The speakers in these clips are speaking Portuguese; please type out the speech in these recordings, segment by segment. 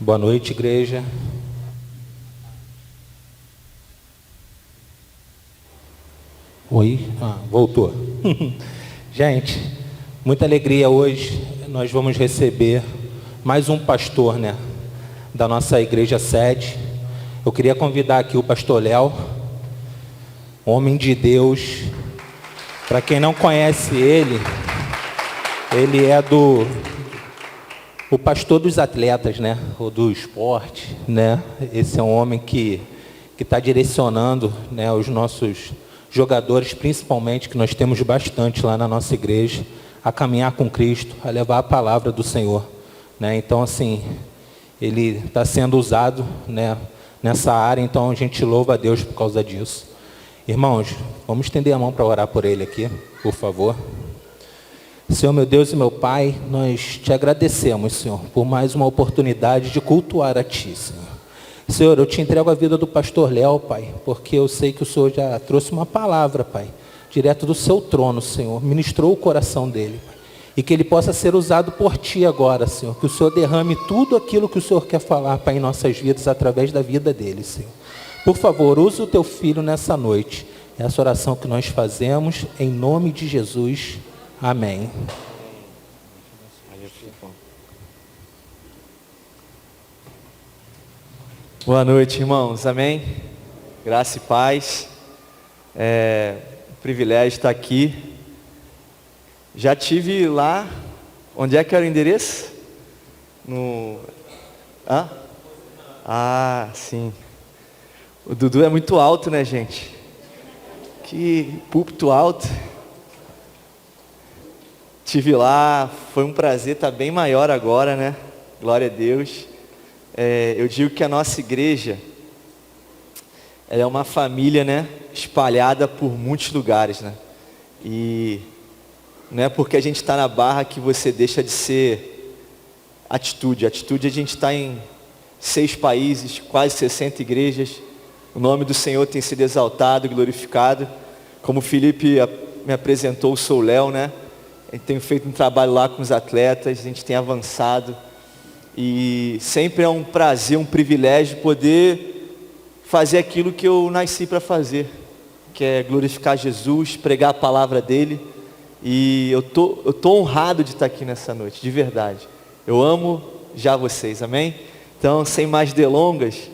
Boa noite, igreja. Oi? Voltou. Gente, muita alegria hoje. Nós vamos receber mais um pastor, da nossa igreja sede. Eu queria convidar aqui o pastor Léo, homem de Deus. Para quem não conhece ele é o pastor dos atletas, ou do esporte, Esse é um homem que está direcionando, os nossos jogadores, principalmente, que nós temos bastante lá na nossa igreja, a caminhar com Cristo, a levar a palavra do Senhor, Então, assim, ele está sendo usado, nessa área, então a gente louva a Deus por causa disso. Irmãos, vamos estender a mão para orar por ele aqui, por favor. Senhor, meu Deus e meu Pai, nós te agradecemos, Senhor, por mais uma oportunidade de cultuar a Ti, Senhor. Senhor, eu te entrego a vida do pastor Léo, Pai, porque eu sei que o Senhor já trouxe uma palavra, Pai, direto do seu trono, Senhor, ministrou o coração dele, Pai, e que ele possa ser usado por Ti agora, Senhor, que o Senhor derrame tudo aquilo que o Senhor quer falar, Pai, em nossas vidas, através da vida dele, Senhor. Por favor, use o Teu Filho nessa noite. É essa oração que nós fazemos, em nome de Jesus. Amém. Boa noite, irmãos. Amém? Graça e paz. Um privilégio estar aqui. Já tive lá. Onde é que era o endereço? Sim. O Dudu é muito alto, gente? Que púlpito alto. Estive lá, foi um prazer estar bem maior agora, Glória a Deus. Eu digo que a nossa igreja, ela é uma família, espalhada por muitos lugares, E não é porque a gente está na Barra que você deixa de ser Atitude. Atitude, a gente está em 6 países, quase 60 igrejas. O nome do Senhor tem sido exaltado, glorificado. Como o Felipe me apresentou, eu sou o Léo, A gente tem feito um trabalho lá com os atletas, a gente tem avançado. E sempre é um prazer, um privilégio poder fazer aquilo que eu nasci para fazer, que é glorificar Jesus, pregar a palavra dele. E eu tô honrado de estar aqui nessa noite, de verdade. Eu amo já vocês, amém? Então, sem mais delongas,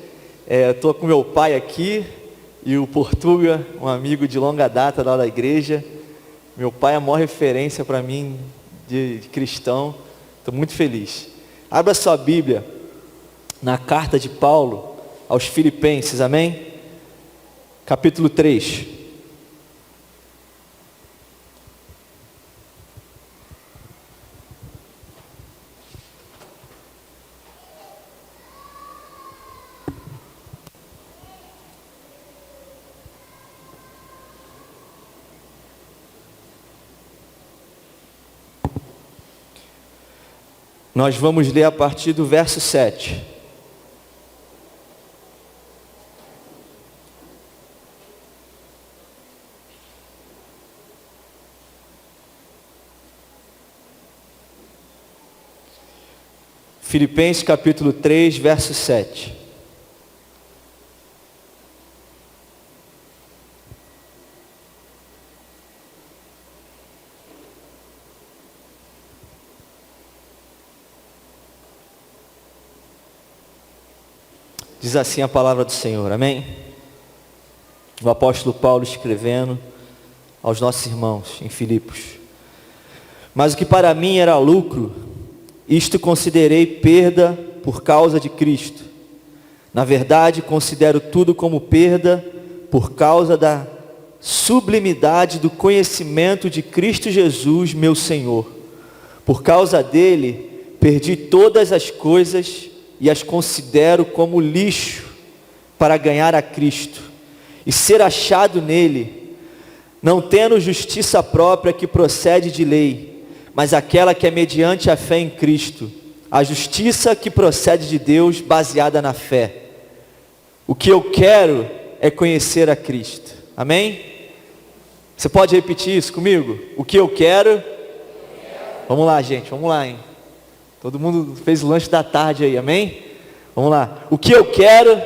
eu estou com meu pai aqui e o Portuga, um amigo de longa data lá da igreja. Meu pai é a maior referência para mim de cristão. Estou muito feliz. Abra sua Bíblia na carta de Paulo aos Filipenses, amém? Capítulo 3. Nós vamos ler a partir do verso 7. Filipenses capítulo 3, verso 7. Diz assim a palavra do Senhor, amém? O apóstolo Paulo escrevendo aos nossos irmãos em Filipos. Mas o que para mim era lucro, isto considerei perda por causa de Cristo. Na verdade, considero tudo como perda por causa da sublimidade do conhecimento de Cristo Jesus, meu Senhor. Por causa dele, perdi todas as coisas e as considero como lixo para ganhar a Cristo e ser achado nele, não tendo justiça própria que procede de lei, mas aquela que é mediante a fé em Cristo, a justiça que procede de Deus baseada na fé. O que eu quero é conhecer a Cristo, amém? Você pode repetir isso comigo? O que eu quero? Vamos lá, gente, vamos lá, hein? Todo mundo fez o lanche da tarde aí, amém? Vamos lá. O que eu quero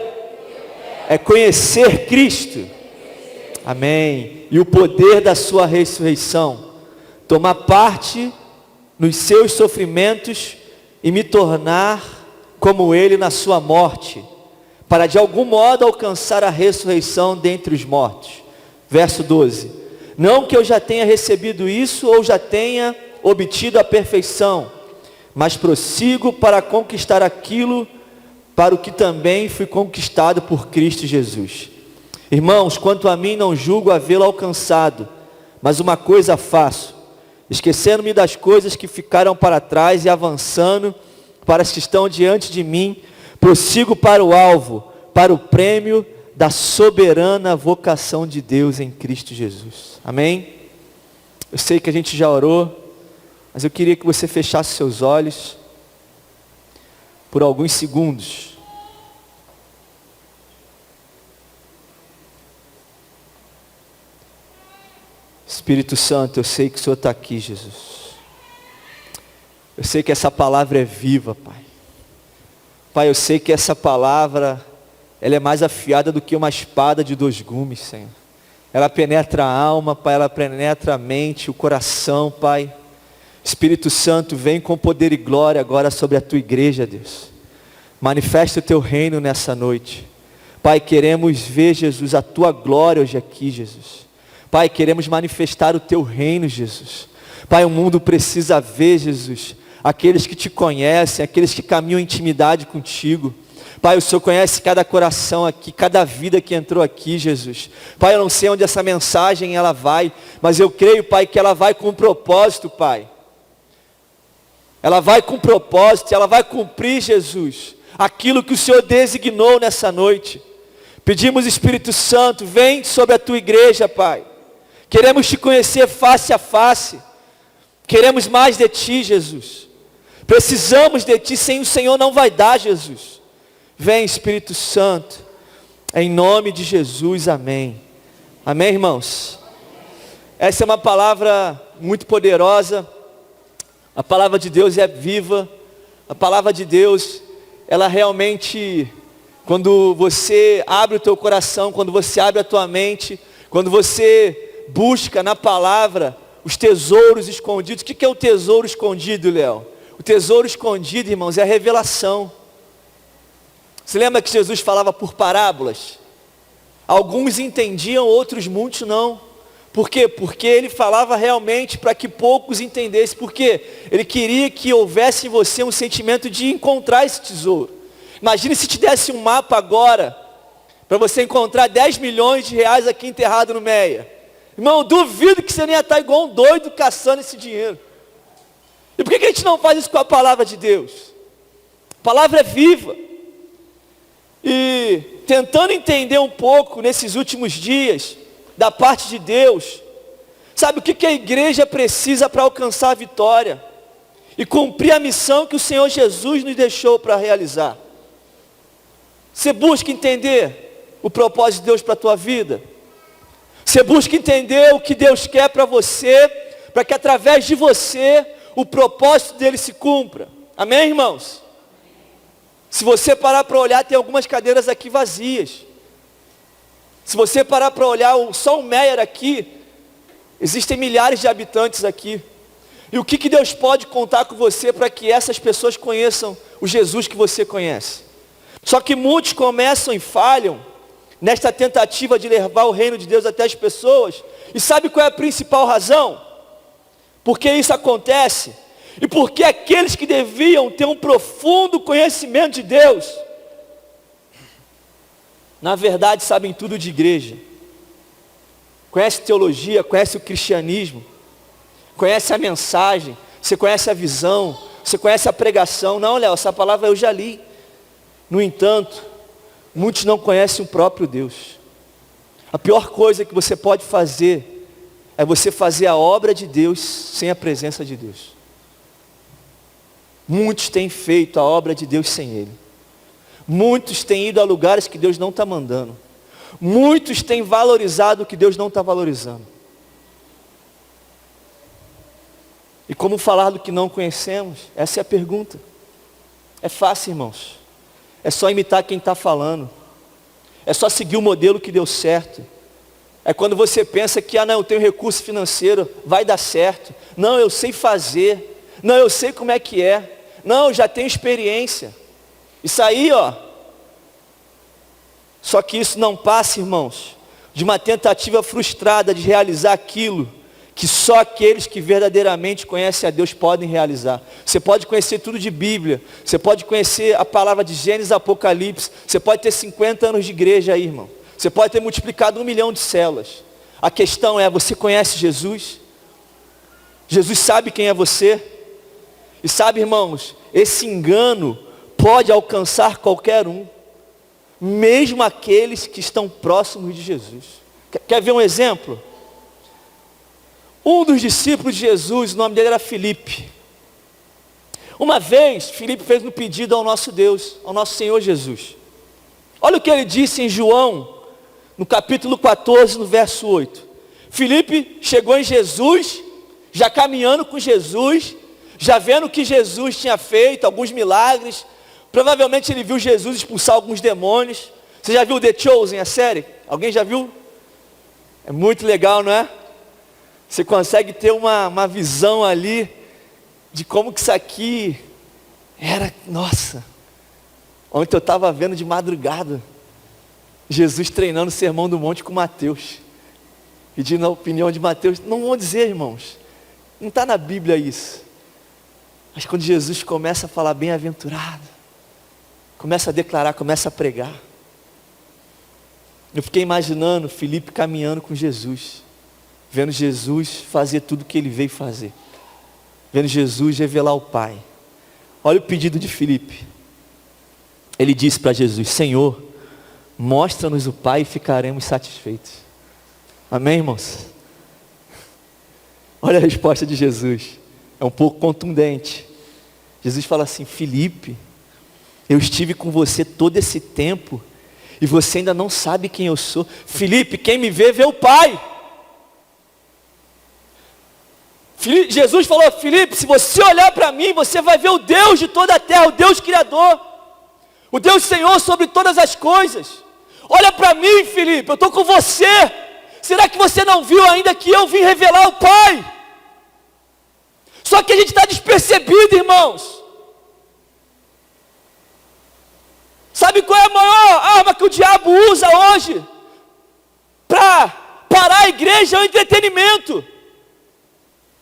é conhecer Cristo. Amém. E o poder da sua ressurreição. Tomar parte nos seus sofrimentos e me tornar como Ele na sua morte, para de algum modo alcançar a ressurreição dentre os mortos. Verso 12. Não que eu já tenha recebido isso ou já tenha obtido a perfeição, mas prossigo para conquistar aquilo para o que também fui conquistado por Cristo Jesus. Irmãos, quanto a mim não julgo havê-lo alcançado, mas uma coisa faço, esquecendo-me das coisas que ficaram para trás e avançando para as que estão diante de mim, prossigo para o alvo, para o prêmio da soberana vocação de Deus em Cristo Jesus. Amém? Eu sei que a gente já orou, mas eu queria que você fechasse seus olhos por alguns segundos. Espírito Santo, eu sei que o Senhor está aqui, Jesus. Eu sei que essa palavra é viva, Pai. Pai, eu sei que essa palavra, ela é mais afiada do que uma espada de 2 gumes, Senhor. Ela penetra a alma, Pai, ela penetra a mente, o coração, Pai. Espírito Santo, vem com poder e glória agora sobre a Tua igreja, Deus. Manifesta o Teu reino nessa noite. Pai, queremos ver, Jesus, a Tua glória hoje aqui, Jesus. Pai, queremos manifestar o Teu reino, Jesus. Pai, o mundo precisa ver, Jesus, aqueles que Te conhecem, aqueles que caminham em intimidade contigo. Pai, o Senhor conhece cada coração aqui, cada vida que entrou aqui, Jesus. Pai, eu não sei onde essa mensagem ela vai, mas eu creio, Pai, que ela vai com um propósito, Pai. Ela vai com propósito, ela vai cumprir, Jesus, aquilo que o Senhor designou nessa noite. Pedimos, Espírito Santo, vem sobre a Tua igreja, Pai. Queremos Te conhecer face a face. Queremos mais de Ti, Jesus. Precisamos de Ti, sem o Senhor não vai dar, Jesus. Vem, Espírito Santo, em nome de Jesus, amém. Amém, irmãos? Essa é uma palavra muito poderosa. A palavra de Deus é viva. A palavra de Deus, ela realmente, quando você abre o teu coração, quando você abre a tua mente, quando você busca na palavra os tesouros escondidos. O que é o tesouro escondido, Léo? O tesouro escondido, irmãos, é a revelação. Você lembra que Jesus falava por parábolas? Alguns entendiam, outros muitos não. Por quê? Porque Ele falava realmente para que poucos entendessem. Porque Ele queria que houvesse em você um sentimento de encontrar esse tesouro. Imagine se te desse um mapa agora, para você encontrar 10 milhões de reais aqui enterrado no Meia. Irmão, eu duvido que você nem ia estar igual um doido caçando esse dinheiro. E por que a gente não faz isso com a palavra de Deus? A palavra é viva. E tentando entender um pouco nesses últimos dias, da parte de Deus, sabe o que a igreja precisa para alcançar a vitória e cumprir a missão que o Senhor Jesus nos deixou para realizar? Você busca entender o propósito de Deus para a tua vida? Você busca entender o que Deus quer para você, para que através de você o propósito dele se cumpra? Amém, irmãos? Se você parar para olhar, tem algumas cadeiras aqui vazias. Se você parar para olhar só o Meyer aqui, existem milhares de habitantes aqui. E o que Deus pode contar com você para que essas pessoas conheçam o Jesus que você conhece? Só que muitos começam e falham nesta tentativa de levar o reino de Deus até as pessoas. E sabe qual é a principal razão? Porque isso acontece? E porque aqueles que deviam ter um profundo conhecimento de Deus, na verdade sabem tudo de igreja. Conhece teologia, conhece o cristianismo, conhece a mensagem, você conhece a visão, você conhece a pregação. Não, Léo, essa palavra eu já li. No entanto, muitos não conhecem o próprio Deus. A pior coisa que você pode fazer é você fazer a obra de Deus sem a presença de Deus. Muitos têm feito a obra de Deus sem Ele. Muitos têm ido a lugares que Deus não está mandando. Muitos têm valorizado o que Deus não está valorizando. E como falar do que não conhecemos? Essa é a pergunta. É fácil, irmãos. É só imitar quem está falando. É só seguir o modelo que deu certo. É quando você pensa que, não, eu tenho recurso financeiro, vai dar certo. Não, eu sei fazer. Não, eu sei como é que é. Não, eu já tenho experiência. Isso aí, Só que isso não passa, irmãos, de uma tentativa frustrada de realizar aquilo que só aqueles que verdadeiramente conhecem a Deus podem realizar. Você pode conhecer tudo de Bíblia, você pode conhecer a palavra de Gênesis e Apocalipse, você pode ter 50 anos de igreja aí, irmão. Você pode ter multiplicado 1 milhão de células. A questão é, você conhece Jesus? Jesus sabe quem é você? E sabe, irmãos, esse engano pode alcançar qualquer um, mesmo aqueles que estão próximos de Jesus. Quer ver um exemplo? Um dos discípulos de Jesus, o nome dele era Filipe. Uma vez, Filipe fez um pedido ao nosso Deus, ao nosso Senhor Jesus. Olha o que ele disse em João, no capítulo 14, no verso 8. Filipe chegou em Jesus, já caminhando com Jesus, já vendo o que Jesus tinha feito, alguns milagres. Provavelmente ele viu Jesus expulsar alguns demônios. Você já viu The Chosen, a série? Alguém já viu? É muito legal, não é? Você consegue ter uma visão ali de como que isso aqui era, nossa. Ontem eu estava vendo de madrugada Jesus treinando o Sermão do Monte com Mateus, pedindo a opinião de Mateus. Não vou dizer, irmãos, não está na Bíblia isso. Mas quando Jesus começa a falar bem-aventurado, começa a declarar, começa a pregar, eu fiquei imaginando Filipe caminhando com Jesus, vendo Jesus fazer tudo o que ele veio fazer, vendo Jesus revelar o Pai. Olha o pedido de Filipe. Ele disse para Jesus: Senhor, mostra-nos o Pai e ficaremos satisfeitos. Amém, irmãos? Olha a resposta de Jesus, é um pouco contundente. Jesus fala assim: Filipe, eu estive com você todo esse tempo e você ainda não sabe quem eu sou. Filipe, quem me vê, vê o Pai. Jesus falou: Filipe, se você olhar para mim, você vai ver o Deus de toda a terra, o Deus Criador, o Deus Senhor sobre todas as coisas. Olha para mim, Filipe, eu estou com você. Será que você não viu ainda que eu vim revelar o Pai? Só que a gente está despercebido, irmãos. Sabe qual é a maior arma que o diabo usa hoje? Para parar a igreja? É o entretenimento.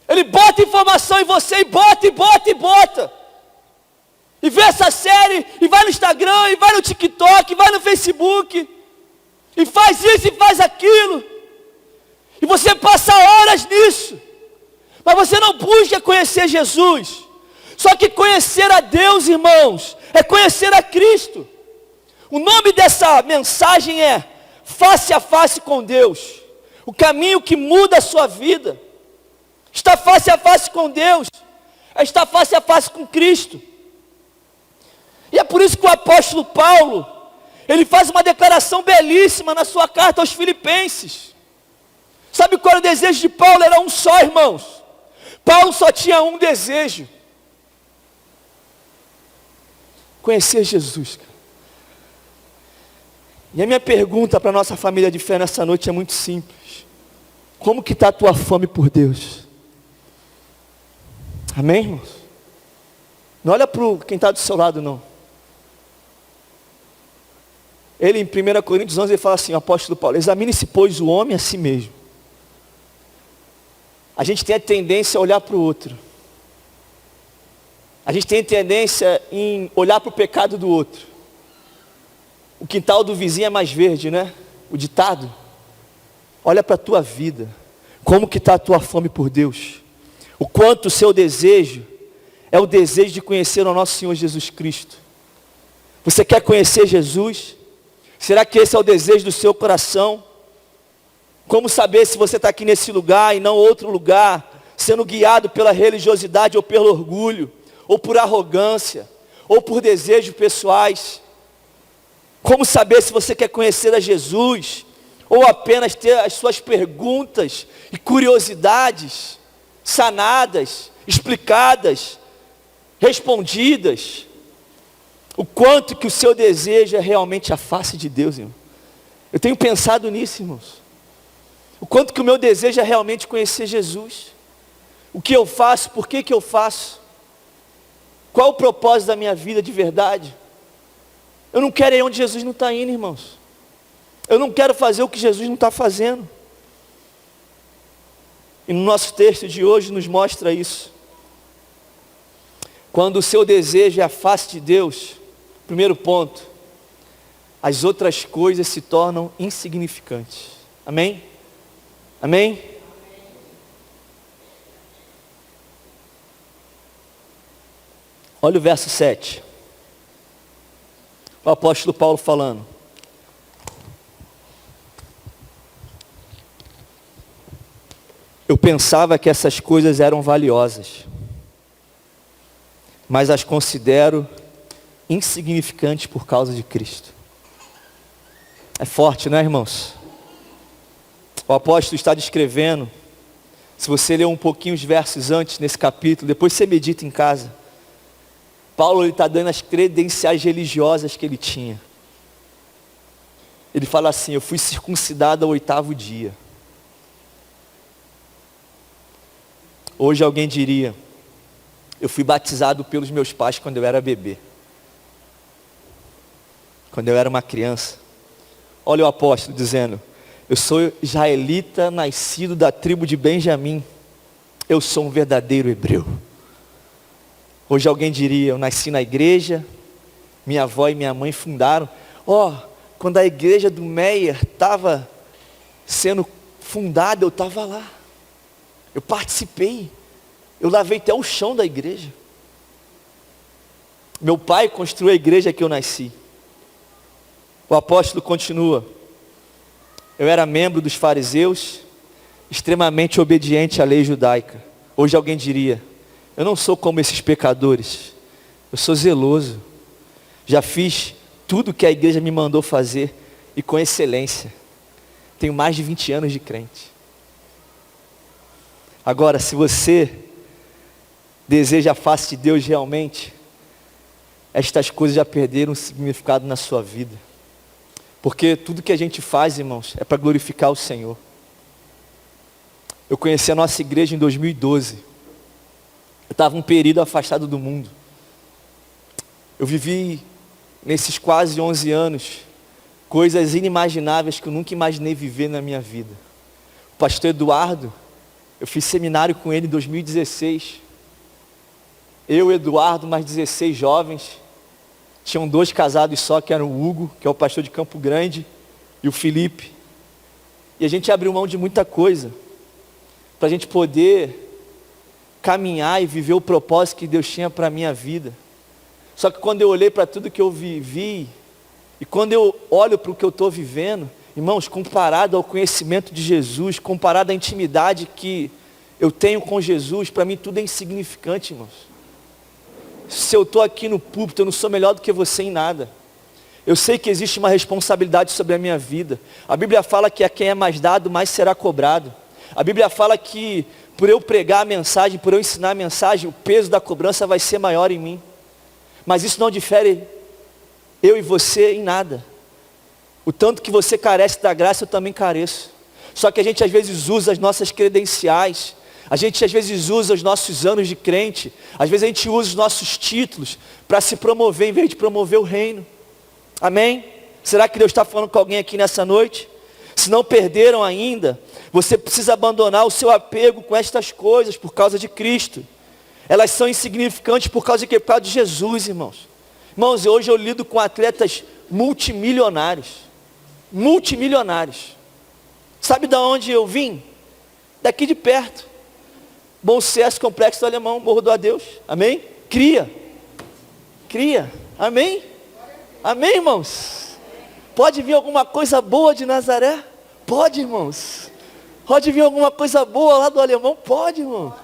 Ele bota informação em você, e bota, e bota, e bota. E vê essa série, e vai no Instagram, e vai no TikTok, e vai no Facebook, e faz isso e faz aquilo. E você passa horas nisso. Mas você não busca conhecer Jesus. Só que conhecer a Deus, irmãos, é conhecer a Cristo. O nome dessa mensagem é face a face com Deus. O caminho que muda a sua vida. Está face a face com Deus. Está face a face com Cristo. E é por isso que o apóstolo Paulo, ele faz uma declaração belíssima na sua carta aos Filipenses. Sabe qual era o desejo de Paulo? Era um só, irmãos. Paulo só tinha um desejo: conhecer Jesus. E a minha pergunta para a nossa família de fé nessa noite é muito simples: como que está a tua fome por Deus? Amém, irmãos? Não olha para quem está do seu lado, não. Ele em 1 Coríntios 11, ele fala assim, o apóstolo Paulo: examine-se, pois, o homem a si mesmo. A gente tem a tendência a olhar para o outro. A gente tem a tendência em olhar para o pecado do outro. O quintal do vizinho é mais verde, né? O ditado. Olha para a tua vida. Como que está a tua fome por Deus? O quanto o seu desejo é o desejo de conhecer o nosso Senhor Jesus Cristo. Você quer conhecer Jesus? Será que esse é o desejo do seu coração? Como saber se você está aqui nesse lugar e não outro lugar, sendo guiado pela religiosidade ou pelo orgulho, ou por arrogância, ou por desejos pessoais? Como saber se você quer conhecer a Jesus, ou apenas ter as suas perguntas e curiosidades sanadas, explicadas, respondidas? O quanto que o seu desejo é realmente a face de Deus, irmão. Eu tenho pensado nisso, irmãos. O quanto que o meu desejo é realmente conhecer Jesus. O que eu faço, por que eu faço. Qual o propósito da minha vida de verdade. Eu não quero ir onde Jesus não está indo, irmãos. Eu não quero fazer o que Jesus não está fazendo. E no nosso texto de hoje nos mostra isso. Quando o seu desejo é a face de Deus, primeiro ponto, as outras coisas se tornam insignificantes. Amém? Amém? Olha o verso 7. O apóstolo Paulo falando. Eu pensava que essas coisas eram valiosas, mas as considero insignificantes por causa de Cristo. É forte, né, irmãos? O apóstolo está descrevendo, se você ler um pouquinho os versos antes nesse capítulo, depois você medita em casa. Paulo está dando as credenciais religiosas que ele tinha. Ele fala assim: eu fui circuncidado ao 8º dia. Hoje alguém diria: eu fui batizado pelos meus pais quando eu era bebê. Quando eu era uma criança. Olha o apóstolo dizendo: eu sou israelita, nascido da tribo de Benjamim. Eu sou um verdadeiro hebreu. Hoje alguém diria: eu nasci na igreja, minha avó e minha mãe fundaram. Quando a igreja do Meyer estava sendo fundada, eu estava lá. Eu participei. Eu lavei até o chão da igreja. Meu pai construiu a igreja que eu nasci. O apóstolo continua: eu era membro dos fariseus, extremamente obediente à lei judaica. Hoje alguém diria: eu não sou como esses pecadores, eu sou zeloso. Já fiz tudo que a igreja me mandou fazer, e com excelência. Tenho mais de 20 anos de crente. Agora, se você deseja a face de Deus realmente, estas coisas já perderam significado na sua vida. Porque tudo que a gente faz, irmãos, é para glorificar o Senhor. Eu conheci a nossa igreja em 2012. Eu estava um período afastado do mundo. Eu vivi, nesses quase 11 anos, coisas inimagináveis que eu nunca imaginei viver na minha vida. O pastor Eduardo, eu fiz seminário com ele em 2016. Eu, Eduardo, mais 16 jovens. Tinham 2 casados só, que eram o Hugo, que é o pastor de Campo Grande, e o Felipe. E a gente abriu mão de muita coisa, para a gente poder caminhar e viver o propósito que Deus tinha para a minha vida. Só que quando eu olhei para tudo que eu vivi, e quando eu olho para o que eu estou vivendo, irmãos, comparado ao conhecimento de Jesus, comparado à intimidade que eu tenho com Jesus, para mim tudo é insignificante, irmãos. Se eu estou aqui no púlpito, eu não sou melhor do que você em nada. Eu sei que existe uma responsabilidade sobre a minha vida. A Bíblia fala que a quem é mais dado, mais será cobrado. A Bíblia fala que por eu pregar a mensagem, por eu ensinar a mensagem, o peso da cobrança vai ser maior em mim. Mas isso não difere eu e você em nada. O tanto que você carece da graça, eu também careço. Só que a gente às vezes usa as nossas credenciais, a gente às vezes usa os nossos anos de crente, às vezes a gente usa os nossos títulos para se promover em vez de promover o reino. Amém? Será que Deus está falando com alguém aqui nessa noite? Se não perderam ainda, você precisa abandonar o seu apego com estas coisas por causa de Cristo. Elas são insignificantes por causa de quê? Por causa de Jesus, irmãos. Irmãos, hoje eu lido com atletas multimilionários. Multimilionários. Sabe de onde eu vim? Daqui de perto. Bom Sucesso, Complexo do Alemão, Morro do Adeus. Amém? Cria. Amém? Amém, irmãos? Pode vir alguma coisa boa de Nazaré? Pode, irmãos. Pode vir alguma coisa boa lá do Alemão? Pode, irmão.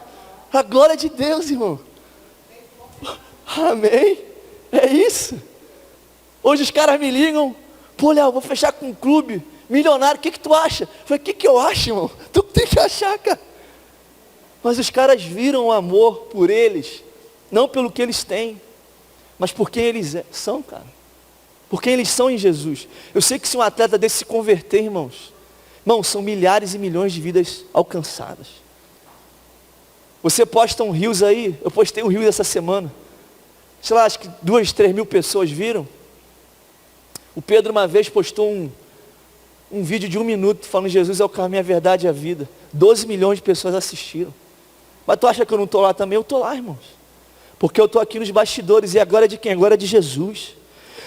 A glória de Deus, irmão. Amém? É isso. Hoje os caras me ligam: pô, Léo, vou fechar com um clube milionário, o que tu acha? Eu falei: o que eu acho, irmão? Tu tem que achar, cara. Mas os caras viram o amor por eles, não pelo que eles têm. mas por quem eles são, cara. Por quem eles são em Jesus. Eu sei que se um atleta desse se converter, irmãos, são milhares e milhões de vidas alcançadas. Você posta um Reels aí, eu postei um Reels essa semana. Sei lá, acho que 2, 3 mil pessoas viram. O Pedro uma vez postou um vídeo de 1 minuto falando Jesus é o caminho, a verdade e a vida. 12 milhões de pessoas assistiram. Mas tu acha que eu não estou lá também? Eu estou lá, irmãos. Porque eu estou aqui nos bastidores. E agora é de quem? Agora é de Jesus.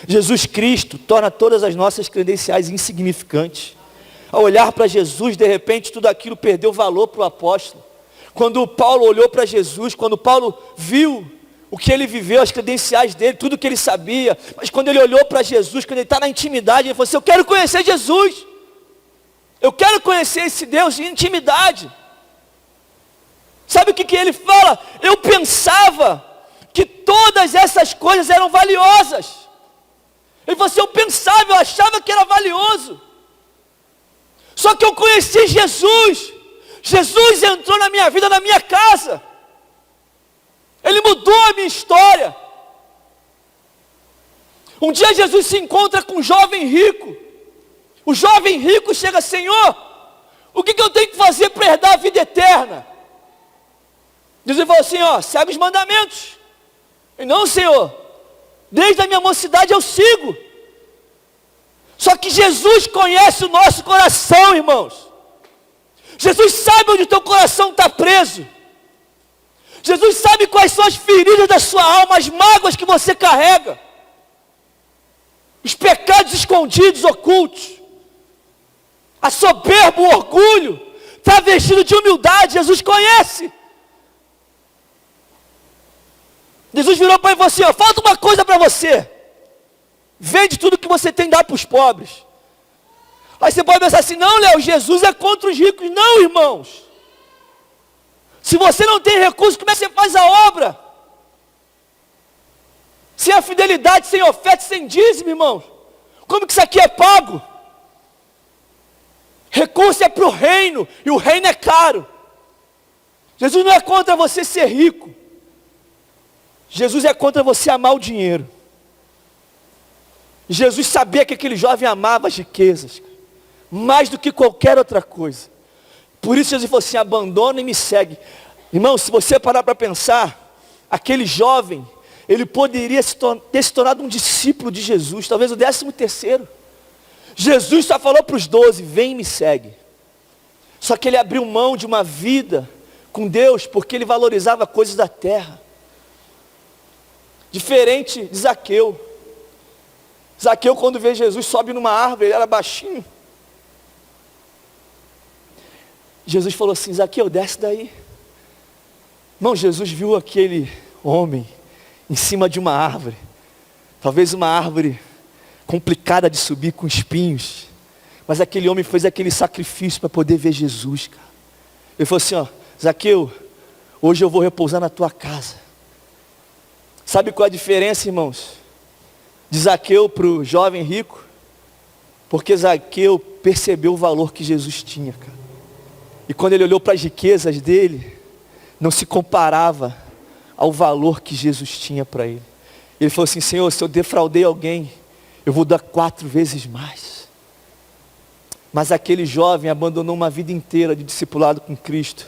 Jesus Cristo torna todas as nossas credenciais insignificantes. Ao olhar para Jesus, de repente tudo aquilo perdeu valor para o apóstolo. Quando Paulo olhou para Jesus, quando Paulo viu o que ele viveu, as credenciais dele, tudo que ele sabia, mas quando ele olhou para Jesus, quando ele está na intimidade, ele falou assim, eu quero conhecer Jesus, eu quero conhecer esse Deus de intimidade. Sabe o que ele fala? Eu pensava que todas essas coisas eram valiosas. Ele falou assim, eu pensava, eu achava que era valioso. Só que eu conheci Jesus. Jesus entrou na minha vida, na minha casa. Ele mudou a minha história. Um dia Jesus se encontra com um jovem rico. O jovem rico chega, Senhor, o que eu tenho que fazer para herdar a vida eterna? Jesus falou assim, segue os mandamentos. E não, Senhor, desde a minha mocidade eu sigo. Só que Jesus conhece o nosso coração, irmãos. Jesus sabe onde o teu coração está preso. Jesus sabe quais são as feridas da sua alma, as mágoas que você carrega, os pecados escondidos, ocultos, a soberba, o orgulho, está vestido de humildade. Jesus conhece. Jesus virou para ele e falou assim, falta uma coisa para você, vende tudo que você tem e dá para os pobres. Aí você pode pensar assim, não, Léo, Jesus é contra os ricos. Não, irmãos. Se você não tem recursos, como é que você faz a obra? Sem a fidelidade, sem oferta, sem dízimo, irmãos. Como que isso aqui é pago? Recurso é para o reino, e o reino é caro. Jesus não é contra você ser rico. Jesus é contra você amar o dinheiro. Jesus sabia que aquele jovem amava as riquezas, mais do que qualquer outra coisa. Por isso Jesus falou assim, abandona e me segue. Irmão, se você parar para pensar, aquele jovem, ele poderia ter se tornado um discípulo de Jesus, talvez o 13º. Jesus só falou para os 12, vem e me segue. Só que ele abriu mão de uma vida com Deus, porque ele valorizava coisas da terra. Diferente de Zaqueu. Zaqueu, quando vê Jesus, sobe numa árvore, ele era baixinho. Jesus falou assim, Zaqueu, desce daí. Irmão, Jesus viu aquele homem em cima de uma árvore. Talvez uma árvore complicada de subir, com espinhos. Mas aquele homem fez aquele sacrifício para poder ver Jesus, cara. Ele falou assim, Zaqueu, hoje eu vou repousar na tua casa. Sabe qual é a diferença, irmãos, de Zaqueu para o jovem rico? Porque Zaqueu percebeu o valor que Jesus tinha, cara. E quando ele olhou para as riquezas dele, não se comparava ao valor que Jesus tinha para ele. Ele falou assim, Senhor, se eu defraudei alguém, eu vou dar 4 vezes mais. Mas aquele jovem abandonou uma vida inteira de discipulado com Cristo.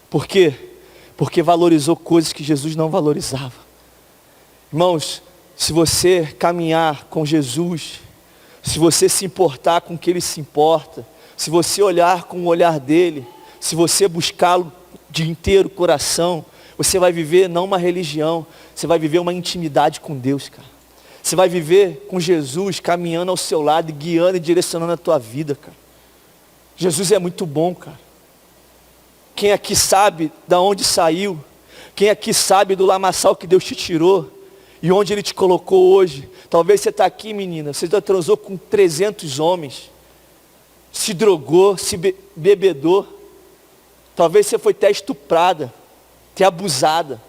Por quê? Porque valorizou coisas que Jesus não valorizava. Irmãos, se você caminhar com Jesus, se você se importar com o que Ele se importa, se você olhar com o olhar dEle, se você buscá-lo de inteiro coração, você vai viver não uma religião, você vai viver uma intimidade com Deus, cara. Você vai viver com Jesus caminhando ao seu lado, guiando e direcionando a tua vida, cara. Jesus é muito bom, cara. Quem aqui sabe de onde saiu? Quem aqui sabe do lamaçal que Deus te tirou? E onde Ele te colocou hoje? Talvez você está aqui, menina, você já transou com 300 homens, se drogou, se bebedou. Talvez você foi até estuprada, até abusada.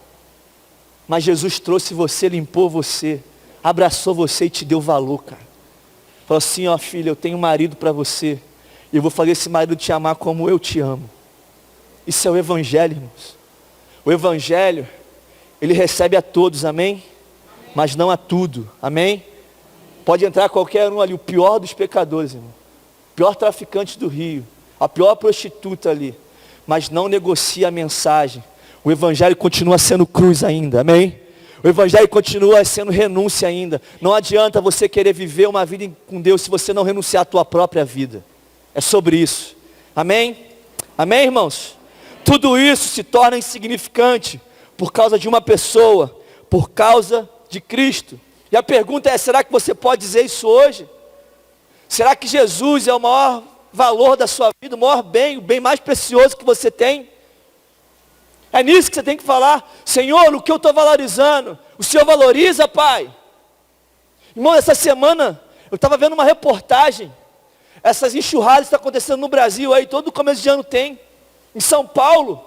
Mas Jesus trouxe você, limpou você, abraçou você e te deu valor, cara. Falou assim, filha, eu tenho um marido para você. E eu vou fazer esse marido te amar como eu te amo. Isso é o Evangelho, irmãos. O Evangelho, ele recebe a todos, amém? mas não a tudo. Amém? Pode entrar qualquer um ali, o pior dos pecadores, irmão. O pior traficante do Rio, a pior prostituta ali, mas não negocia a mensagem. O evangelho continua sendo cruz ainda, amém? O evangelho continua sendo renúncia ainda. Não adianta você querer viver uma vida com Deus se você não renunciar à tua própria vida. É sobre isso, amém? Amém, irmãos? Tudo isso se torna insignificante por causa de uma pessoa, por causa de Cristo. E a pergunta é, será que você pode dizer isso hoje? Será que Jesus é o maior valor da sua vida, o maior bem, o bem mais precioso que você tem? É nisso que você tem que falar. Senhor, o que eu estou valorizando, o Senhor valoriza, Pai? Irmão, essa semana eu estava vendo uma reportagem. Essas enxurradas que estão acontecendo no Brasil aí, todo começo de ano tem. Em São Paulo,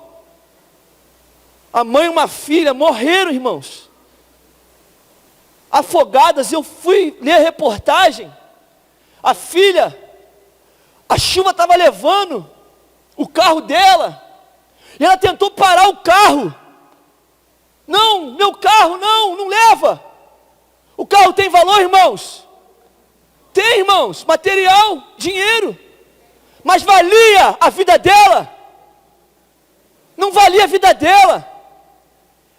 a mãe e uma filha morreram, irmãos, afogadas. Eu fui ler a reportagem. A filha, a chuva estava levando o carro dela, e ela tentou parar o carro. Não, meu carro não leva. O carro tem valor, irmãos? Tem, irmãos, material, dinheiro, mas valia a vida dela? Não valia a vida dela.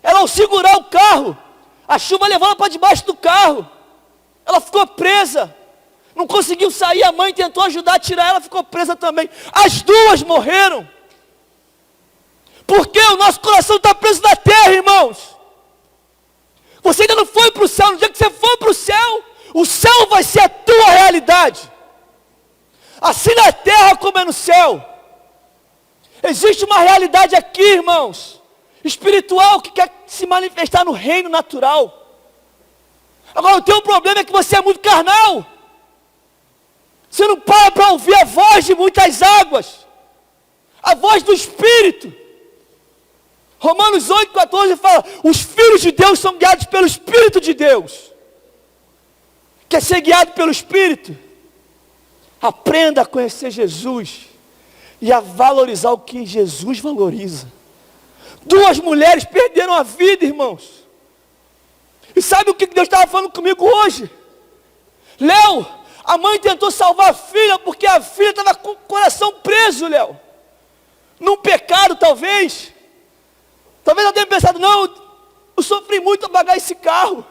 Ela, ao segurar o carro, a chuva levou ela para debaixo do carro, ela ficou presa, não conseguiu sair. A mãe tentou ajudar a tirar ela, ficou presa também. As duas morreram, porque o nosso coração está preso na terra, irmãos. Você ainda não foi para o céu. No dia que você for para o céu vai ser a tua realidade, assim na terra como é no céu. Existe uma realidade aqui, irmãos, espiritual, que quer se manifestar no reino natural. Agora o teu problema é que você é muito carnal. Você não para ouvir a voz de muitas águas, a voz do Espírito. Romanos 8,14 fala, os filhos de Deus são guiados pelo Espírito de Deus. Quer ser guiado pelo Espírito? Aprenda a conhecer Jesus e a valorizar o que Jesus valoriza. Duas mulheres perderam a vida, irmãos. E sabe o que Deus estava falando comigo hoje? Léo, a mãe tentou salvar a filha, porque a filha estava com o coração preso, Léo, num pecado talvez. Talvez ela tenha pensado, não, eu sofri muito a pagar esse carro.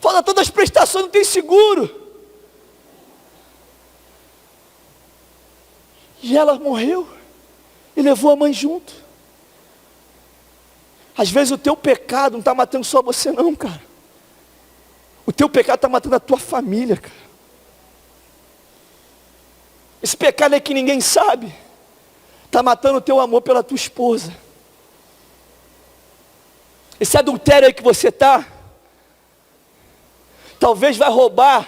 Falta todas as prestações, não tem seguro. E ela morreu e levou a mãe junto. Às vezes o teu pecado não está matando só você não, cara. O teu pecado está matando a tua família, cara. Esse pecado é que ninguém sabe. Está matando o teu amor pela tua esposa. Esse adultério aí que você está, talvez vai roubar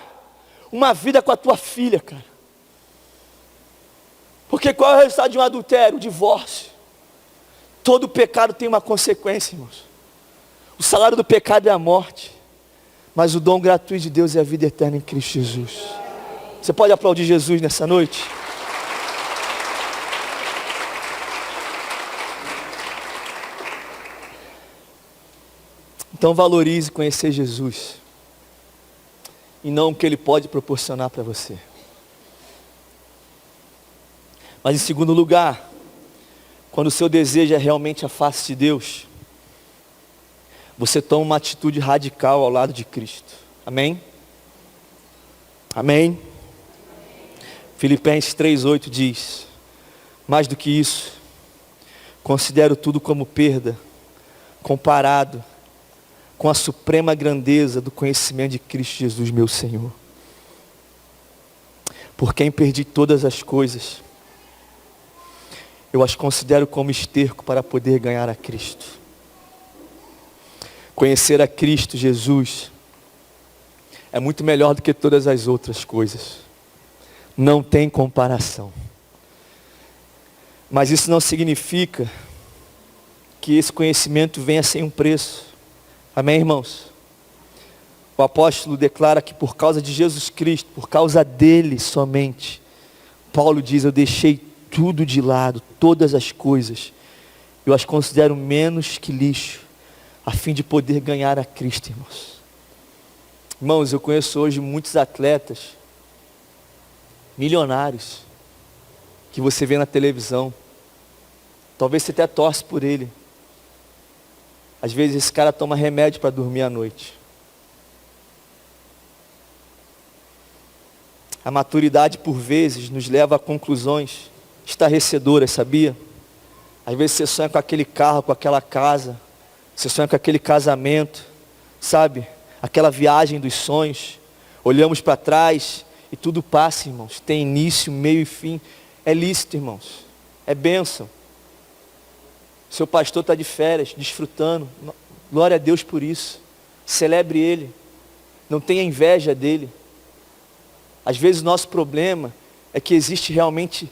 uma vida com a tua filha, cara. Porque qual é o resultado de um adultério? O divórcio. Todo pecado tem uma consequência, irmãos. O salário do pecado é a morte, mas o dom gratuito de Deus é a vida eterna em Cristo Jesus. Você pode aplaudir Jesus nessa noite? Então valorize conhecer Jesus, e não o que Ele pode proporcionar para você. Mas em segundo lugar, quando o seu desejo é realmente a face de Deus, você toma uma atitude radical ao lado de Cristo. Amém? Amém? Filipenses 3,8 diz, mais do que isso, considero tudo como perda, comparado com a suprema grandeza do conhecimento de Cristo Jesus, meu Senhor. Por quem perdi todas as coisas, eu as considero como esterco para poder ganhar a Cristo. Conhecer a Cristo Jesus é muito melhor do que todas as outras coisas. Não tem comparação. Mas isso não significa que esse conhecimento venha sem um preço. Amém, irmãos? O apóstolo declara que por causa de Jesus Cristo, por causa dele somente, Paulo diz, eu deixei tudo de lado, todas as coisas, eu as considero menos que lixo, a fim de poder ganhar a Cristo, irmãos. Irmãos, eu conheço hoje muitos atletas, milionários, que você vê na televisão. Talvez você até torce por ele. Às vezes esse cara toma remédio para dormir à noite. A maturidade, por vezes, nos leva a conclusões estarrecedoras, sabia? Às vezes você sonha com aquele carro, com aquela casa. Você sonha com aquele casamento, sabe? Aquela viagem dos sonhos. Olhamos para trás e tudo passa, irmãos. Tem início, meio e fim. É lícito, irmãos. É bênção. Seu pastor está de férias, desfrutando. Glória a Deus por isso. Celebre ele. Não tenha inveja dele. Às vezes o nosso problema é que existe realmente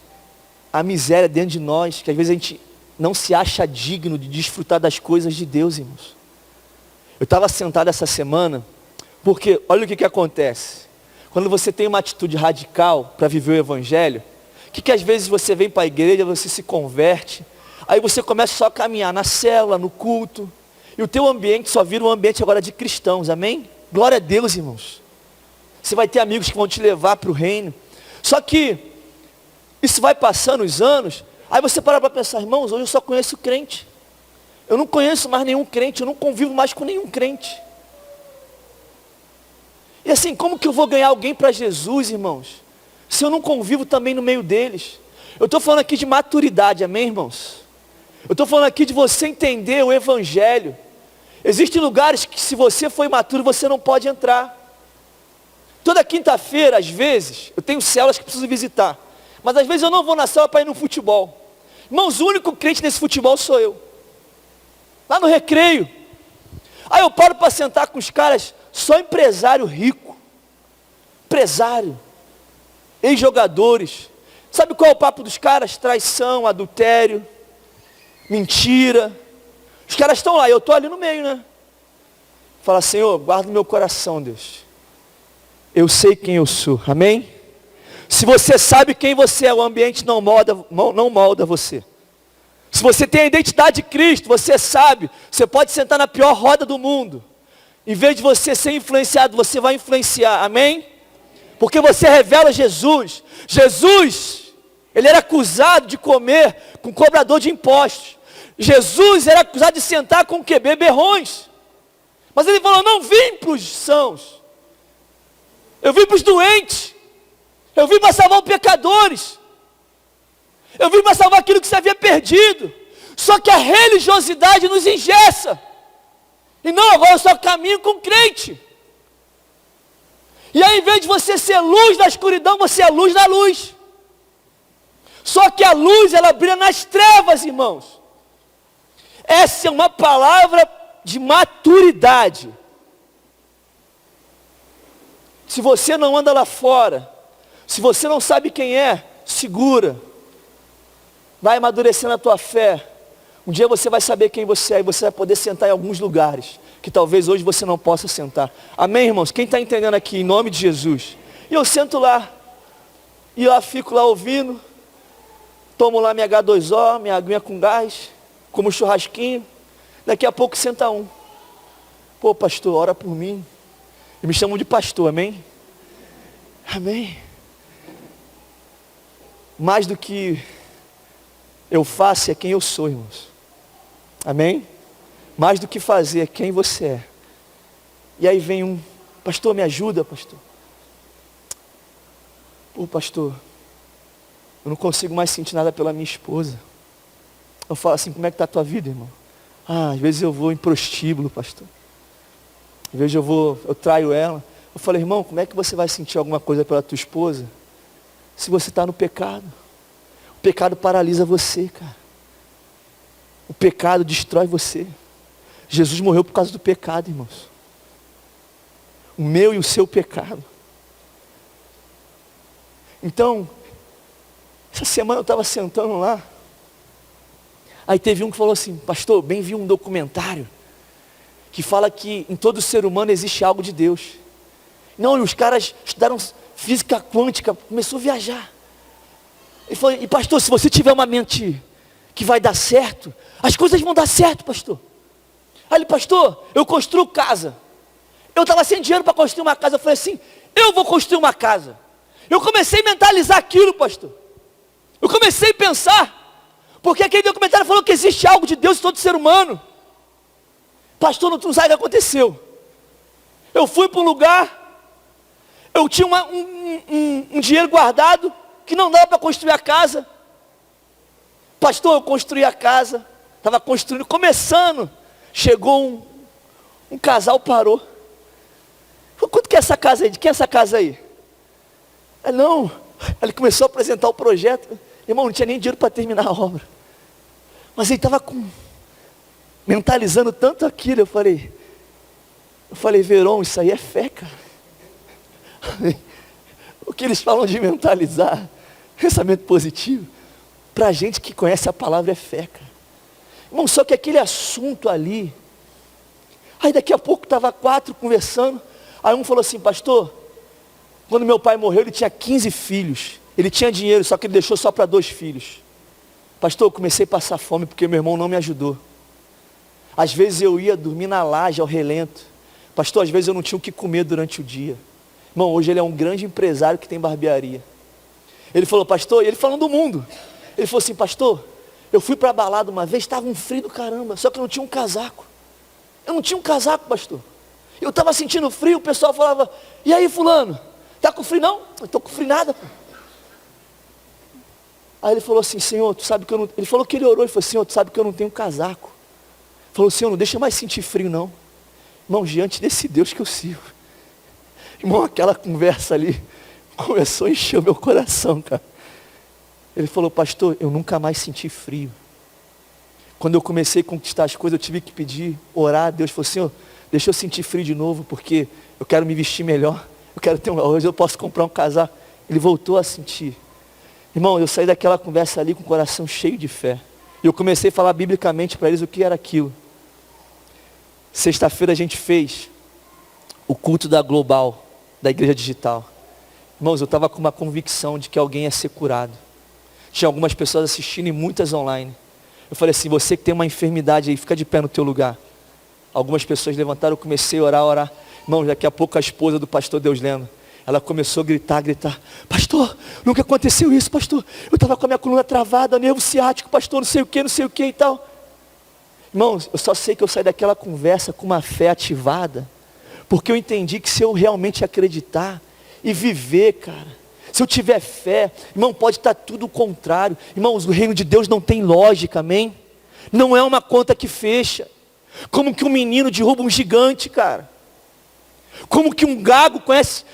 a miséria dentro de nós, que às vezes a gente não se acha digno de desfrutar das coisas de Deus, irmãos. Eu estava sentado essa semana, porque olha o que acontece. Quando você tem uma atitude radical para viver o Evangelho, que às vezes você vem para a igreja, você se converte, aí você começa só a caminhar na célula, no culto, e o teu ambiente só vira um ambiente agora de cristãos, amém? Glória a Deus, irmãos. Você vai ter amigos que vão te levar para o reino. Só que isso vai passando os anos, aí você para pensar, irmãos, hoje eu só conheço crente. Eu não conheço mais nenhum crente, eu não convivo mais com nenhum crente. E assim, como que eu vou ganhar alguém para Jesus, irmãos, se eu não convivo também no meio deles? Eu estou falando aqui de maturidade, amém, irmãos? Eu estou falando aqui de você entender o Evangelho. Existem lugares que se você for imaturo, você não pode entrar. Toda quinta-feira, às vezes, eu tenho células que preciso visitar. Mas às vezes eu não vou na célula para ir no futebol. Irmãos, o único crente nesse futebol sou eu. Lá no recreio. Aí eu paro para sentar com os caras, só empresário rico. Empresário. Ex-jogadores. Sabe qual é o papo dos caras? Traição, adultério, mentira. Os caras estão lá, eu estou ali no meio, né? Fala, Senhor, guarda o meu coração, Deus. Eu sei quem eu sou, amém? Se você sabe quem você é, o ambiente não molda você. Se você tem a identidade de Cristo, você sabe, você pode sentar na pior roda do mundo. Em vez de você ser influenciado, você vai influenciar, amém? Porque você revela Jesus. Jesus, ele era acusado de comer com cobrador de impostos. Jesus era acusado de sentar com o quê? Beberrões. Mas ele falou, não vim para os sãos. Eu vim para os doentes. Eu vim para salvar os pecadores. Eu vim para salvar aquilo que você havia perdido. Só que a religiosidade nos engessa. E não, agora eu só caminho com crente. E aí, em vez de você ser luz na escuridão, você é luz na luz. Só que a luz, ela brilha nas trevas, irmãos. Essa é uma palavra de maturidade. Se você não anda lá fora, se você não sabe quem é, segura. Vai amadurecendo a tua fé. Um dia você vai saber quem você é e você vai poder sentar em alguns lugares que talvez hoje você não possa sentar. Amém, irmãos? Quem está entendendo aqui, em nome de Jesus? E eu sento lá, e lá fico lá ouvindo, tomo lá minha H2O, minha aguinha com gás, como um churrasquinho. Daqui a pouco senta um. Pô, pastor, ora por mim. E me chamam de pastor, amém? Amém. Mais do que eu faço é quem eu sou, irmãos. Amém? Mais do que fazer é quem você é. E aí vem um, pastor, me ajuda, pastor. Pô, pastor, eu não consigo mais sentir nada pela minha esposa. Eu falo assim, como é que está a tua vida, irmão? Ah, às vezes eu vou em prostíbulo, pastor. Às vezes eu traio ela. Eu falei, irmão, como é que você vai sentir alguma coisa pela tua esposa se você está no pecado? O pecado paralisa você, cara. O pecado destrói você. Jesus morreu por causa do pecado, irmãos. O meu e o seu pecado. Então, essa semana eu estava sentando lá. Aí teve um que falou assim, pastor, bem vi um documentário que fala que em todo ser humano existe algo de Deus. Não, e os caras estudaram física quântica, começou a viajar. Ele falou, e pastor, se você tiver uma mente que vai dar certo, as coisas vão dar certo, pastor. Aí ele, pastor, eu construo casa. Eu estava sem dinheiro para construir uma casa. Eu falei assim, eu vou construir uma casa. Eu comecei a mentalizar aquilo, pastor. Eu comecei a pensar, porque aquele documentário falou que existe algo de Deus em todo ser humano. Pastor, não sabe o que aconteceu. Eu fui para um lugar, eu tinha um dinheiro guardado, que não dava para construir a casa. Pastor, eu construí a casa, estava construindo, começando, chegou um casal, parou. Falei, quanto que é essa casa aí? De quem é essa casa aí? Ele, não. Ele começou a apresentar o projeto. Irmão, não tinha nem dinheiro para terminar a obra. Mas ele estava mentalizando tanto aquilo. Eu falei, Verão, isso aí é fé, cara. O que eles falam de mentalizar, pensamento positivo, para a gente que conhece a palavra é fé, cara. Irmão, só que aquele assunto ali, aí daqui a pouco estava 4 conversando, aí um falou assim, pastor, quando meu pai morreu ele tinha 15 filhos, ele tinha dinheiro, só que ele deixou só para 2 filhos. Pastor, eu comecei a passar fome porque meu irmão não me ajudou. Às vezes eu ia dormir na laje, ao relento. Pastor, às vezes eu não tinha o que comer durante o dia. Irmão, hoje ele é um grande empresário que tem barbearia. Ele falou, pastor, e ele falando do mundo. Ele falou assim, pastor, eu fui para a balada uma vez, estava um frio do caramba, só que eu não tinha um casaco. Eu não tinha um casaco, pastor. Eu estava sentindo frio, o pessoal falava, e aí fulano, tá com frio não? Eu estou com frio nada, pô. Aí ele falou assim, Senhor, tu sabe que eu não... Ele falou que ele orou, ele falou, Senhor, tu sabe que eu não tenho casaco. Ele falou, Senhor, não deixa mais sentir frio não. Irmão, diante desse Deus que eu sirvo. Irmão, aquela conversa ali começou a encher o meu coração, cara. Ele falou, pastor, eu nunca mais senti frio. Quando eu comecei a conquistar as coisas, eu tive que pedir, orar. Deus falou, Senhor, deixa eu sentir frio de novo, porque eu quero me vestir melhor. Eu quero ter hoje eu posso comprar um casaco. Ele voltou a sentir. Irmão, eu saí daquela conversa ali com o coração cheio de fé. E eu comecei a falar biblicamente para eles o que era aquilo. Sexta-feira a gente fez o culto da Global, da Igreja Digital. Irmãos, eu estava com uma convicção de que alguém ia ser curado. Tinha algumas pessoas assistindo e muitas online. Eu falei assim, você que tem uma enfermidade aí, fica de pé no teu lugar. Algumas pessoas levantaram, eu comecei a orar. Irmãos, daqui a pouco a esposa do pastor Deus Lendo, ela começou a gritar. Pastor, nunca aconteceu isso, pastor. Eu estava com a minha coluna travada, nervo ciático, pastor, não sei o que e tal. Irmãos, eu só sei que eu saí daquela conversa com uma fé ativada, porque eu entendi que se eu realmente acreditar e viver, cara, se eu tiver fé, irmão, pode estar tudo o contrário. Irmãos, o reino de Deus não tem lógica, amém? Não é uma conta que fecha. Como que um menino derruba um gigante, cara? Como que um gago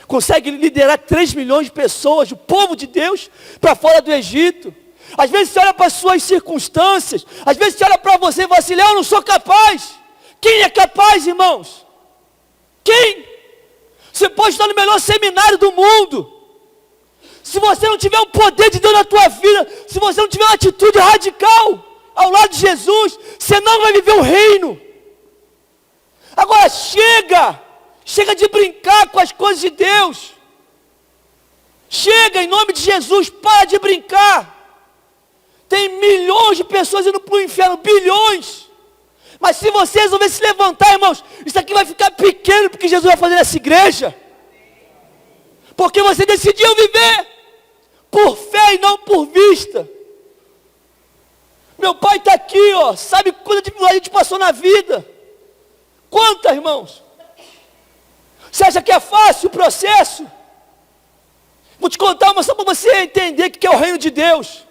consegue liderar 3 milhões de pessoas, o povo de Deus, para fora do Egito? Às vezes você olha para as suas circunstâncias, às vezes você olha para você e fala assim, eu não sou capaz. Quem é capaz, irmãos? Quem? Você pode estar no melhor seminário do mundo. Se você não tiver o poder de Deus na tua vida, se você não tiver uma atitude radical ao lado de Jesus, você não vai viver o reino. Agora chega de brincar com as coisas de Deus. Chega, em nome de Jesus, para de brincar. Tem milhões de pessoas indo para o inferno, bilhões. Mas se você resolver se levantar, irmãos, isso aqui vai ficar pequeno, porque Jesus vai fazer nessa igreja. Porque você decidiu viver por fé e não por vista. Meu pai está aqui, ó, sabe quanta dificuldade a gente passou na vida? Quanta, irmãos? Você acha que é fácil o processo? Vou te contar uma só para você entender o que é o reino de Deus.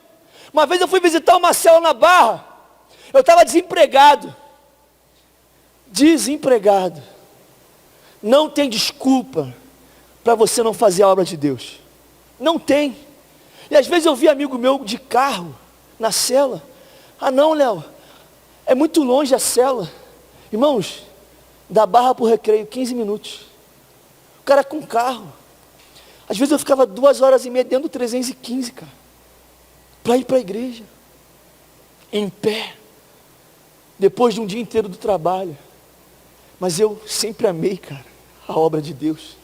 Uma vez eu fui visitar uma célula na Barra. Eu estava desempregado. Não tem desculpa para você não fazer a obra de Deus. Não tem. E às vezes eu vi amigo meu de carro na célula. Ah não, Léo, é muito longe a célula. Irmãos, da Barra para o Recreio, 15 minutos. O cara com carro. Às vezes eu ficava 2h30 dentro do 315, cara, para ir para a igreja, em pé, depois de um dia inteiro do trabalho. Mas eu sempre amei, cara, a obra de Deus.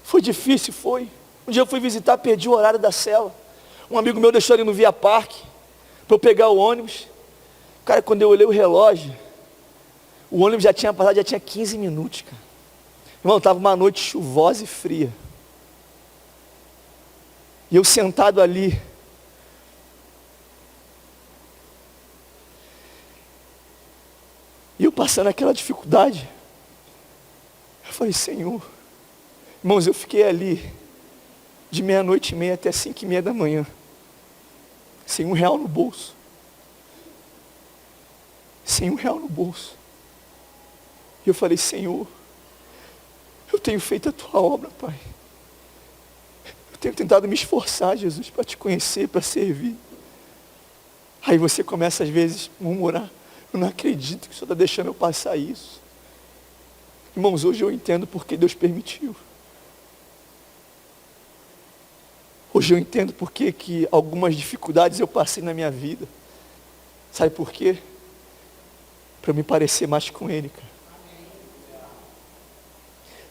Foi difícil, foi. Um dia eu fui visitar, perdi o horário da cela. Um amigo meu deixou ele no Via Parque, para eu pegar o ônibus. Cara, quando eu olhei o relógio, O ônibus já tinha passado, já tinha 15 minutos, cara. Irmão, estava uma noite chuvosa e fria. E eu sentado ali. E eu passando aquela dificuldade. Eu falei, Senhor. Irmãos, eu fiquei ali de 00:30 até 5:30 da manhã. Sem R$1 no bolso. Sem R$1 no bolso. E eu falei, Senhor, eu tenho feito a tua obra, Pai. Eu tenho tentado me esforçar, Jesus, para te conhecer, para servir. Aí você começa às vezes a murmurar, eu não acredito que o Senhor está deixando eu passar isso. Irmãos, hoje eu entendo porque Deus permitiu. Hoje eu entendo porque que algumas dificuldades eu passei na minha vida. Sabe por quê? Para eu me parecer mais com Ele, cara.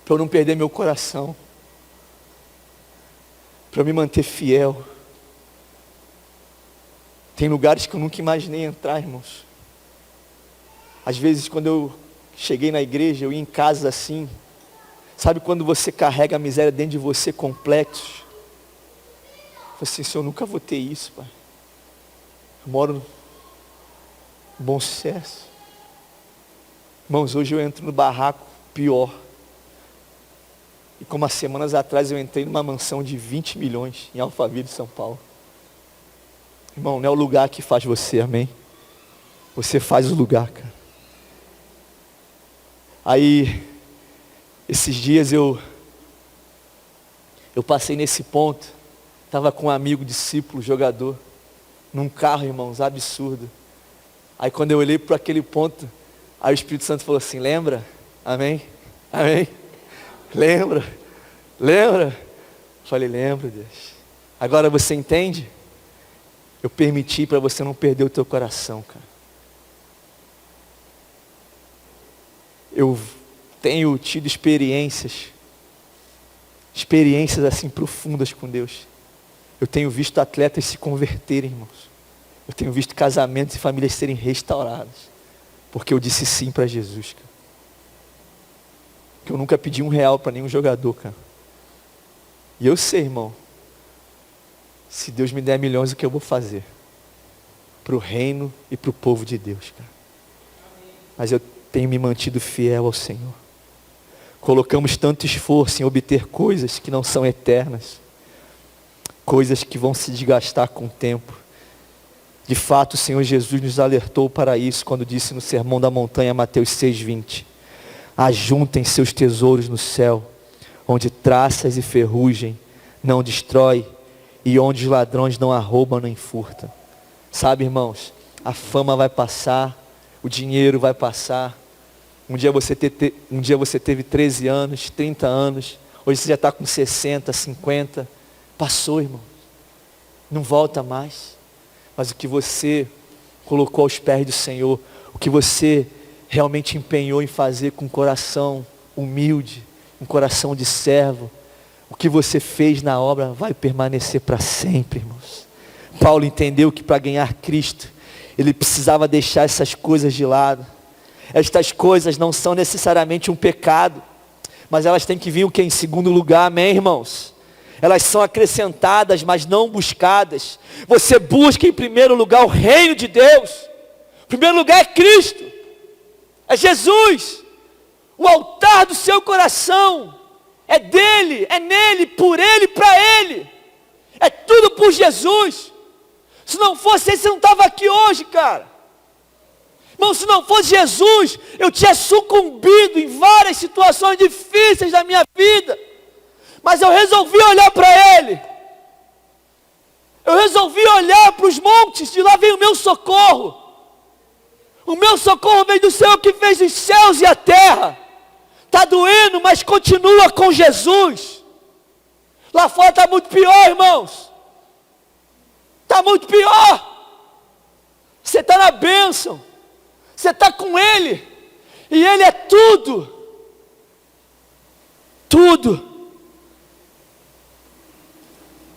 Para eu não perder meu coração. Para eu me manter fiel. Tem lugares que eu nunca imaginei entrar, irmãos. Às vezes quando eu cheguei na igreja, eu ia em casa assim. Sabe quando você carrega a miséria dentro de você complexos? Eu falei assim, Senhor, eu nunca vou ter isso, Pai. Eu moro no bom sucesso. Irmãos, hoje eu entro no barraco pior. E como há semanas atrás eu entrei numa mansão de 20 milhões em Alphaville, São Paulo. Irmão, não é o lugar que faz você, amém? Você faz o lugar, cara. Aí, esses dias eu passei nesse ponto. Estava com um amigo, discípulo, jogador. Num carro, irmãos, absurdo. Aí quando eu olhei para aquele ponto, aí o Espírito Santo falou assim, lembra? Amém? Amém? Lembra? Lembra? Falei, lembro, Deus. Agora você entende? Eu permiti para você não perder o teu coração, cara. Eu tenho tido experiências assim profundas com Deus. Eu tenho visto atletas se converterem, irmãos. Eu tenho visto casamentos e famílias serem restauradas. Porque eu disse sim para Jesus, cara. Que eu nunca pedi R$1 para nenhum jogador, cara. E eu sei, irmão. Se Deus me der milhões, o que eu vou fazer? Para o reino e para o povo de Deus, cara. Mas eu tenho me mantido fiel ao Senhor. Colocamos tanto esforço em obter coisas que não são eternas. Coisas que vão se desgastar com o tempo. De fato, o Senhor Jesus nos alertou para isso quando disse no Sermão da Montanha, Mateus 6:20. Ajuntem seus tesouros no céu, onde traças e ferrugem não destrói, e onde os ladrões não arrombam nem furtam. Sabe, irmãos, a fama vai passar, o dinheiro vai passar. Um dia você teve 13 anos, 30 anos, hoje você já está com 60, 50. Passou, irmão. Não volta mais. Mas o que você colocou aos pés do Senhor, o que você realmente empenhou em fazer com um coração humilde, um coração de servo, o que você fez na obra vai permanecer para sempre, irmãos. Paulo entendeu que para ganhar Cristo, ele precisava deixar essas coisas de lado. Estas coisas não são necessariamente um pecado, mas elas têm que vir o que? Em segundo lugar, amém, irmãos? Elas são acrescentadas, mas não buscadas. Você busca em primeiro lugar o reino de Deus. O primeiro lugar é Cristo. É Jesus. O altar do seu coração é dele, é nele, por ele, para ele. É tudo por Jesus. Se não fosse ele, você não estava aqui hoje, cara. Irmão, se não fosse Jesus, eu tinha sucumbido em várias situações difíceis da minha vida. Mas eu resolvi olhar para Ele. Eu resolvi olhar para os montes, de lá vem o meu socorro. O meu socorro vem do Senhor que fez os céus e a terra. Está doendo, mas continua com Jesus. Lá fora está muito pior, irmãos. Está muito pior. Você está na bênção. Você está com Ele. E Ele é tudo. Tudo.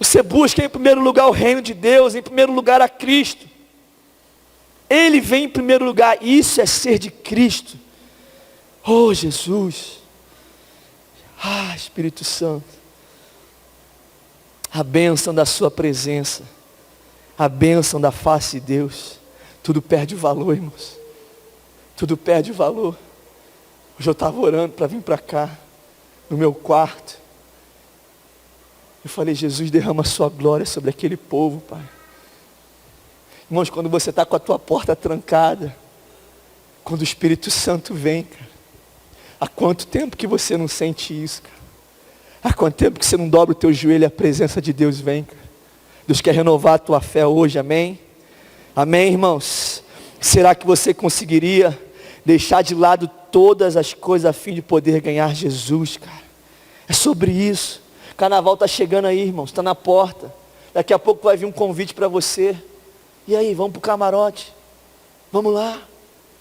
Você busca em primeiro lugar o reino de Deus, em primeiro lugar a Cristo. Ele vem em primeiro lugar, isso é ser de Cristo. Oh, Jesus. Espírito Santo. A bênção da sua presença. A bênção da face de Deus. Tudo perde o valor, irmãos. Tudo perde o valor. Hoje eu estava orando para vir para cá, no meu quarto. Eu falei, Jesus, derrama a sua glória sobre aquele povo, Pai. Irmãos, quando você está com a tua porta trancada, quando o Espírito Santo vem, cara, há quanto tempo que você não sente isso, cara? Há quanto tempo que você não dobra o teu joelho e a presença de Deus vem, cara? Deus quer renovar a tua fé hoje, amém? Amém, irmãos? Será que você conseguiria deixar de lado todas as coisas a fim de poder ganhar Jesus, cara? É sobre isso. Carnaval está chegando aí, irmãos, está na porta. Daqui a pouco vai vir um convite para você. E aí, vamos para o camarote? Vamos lá.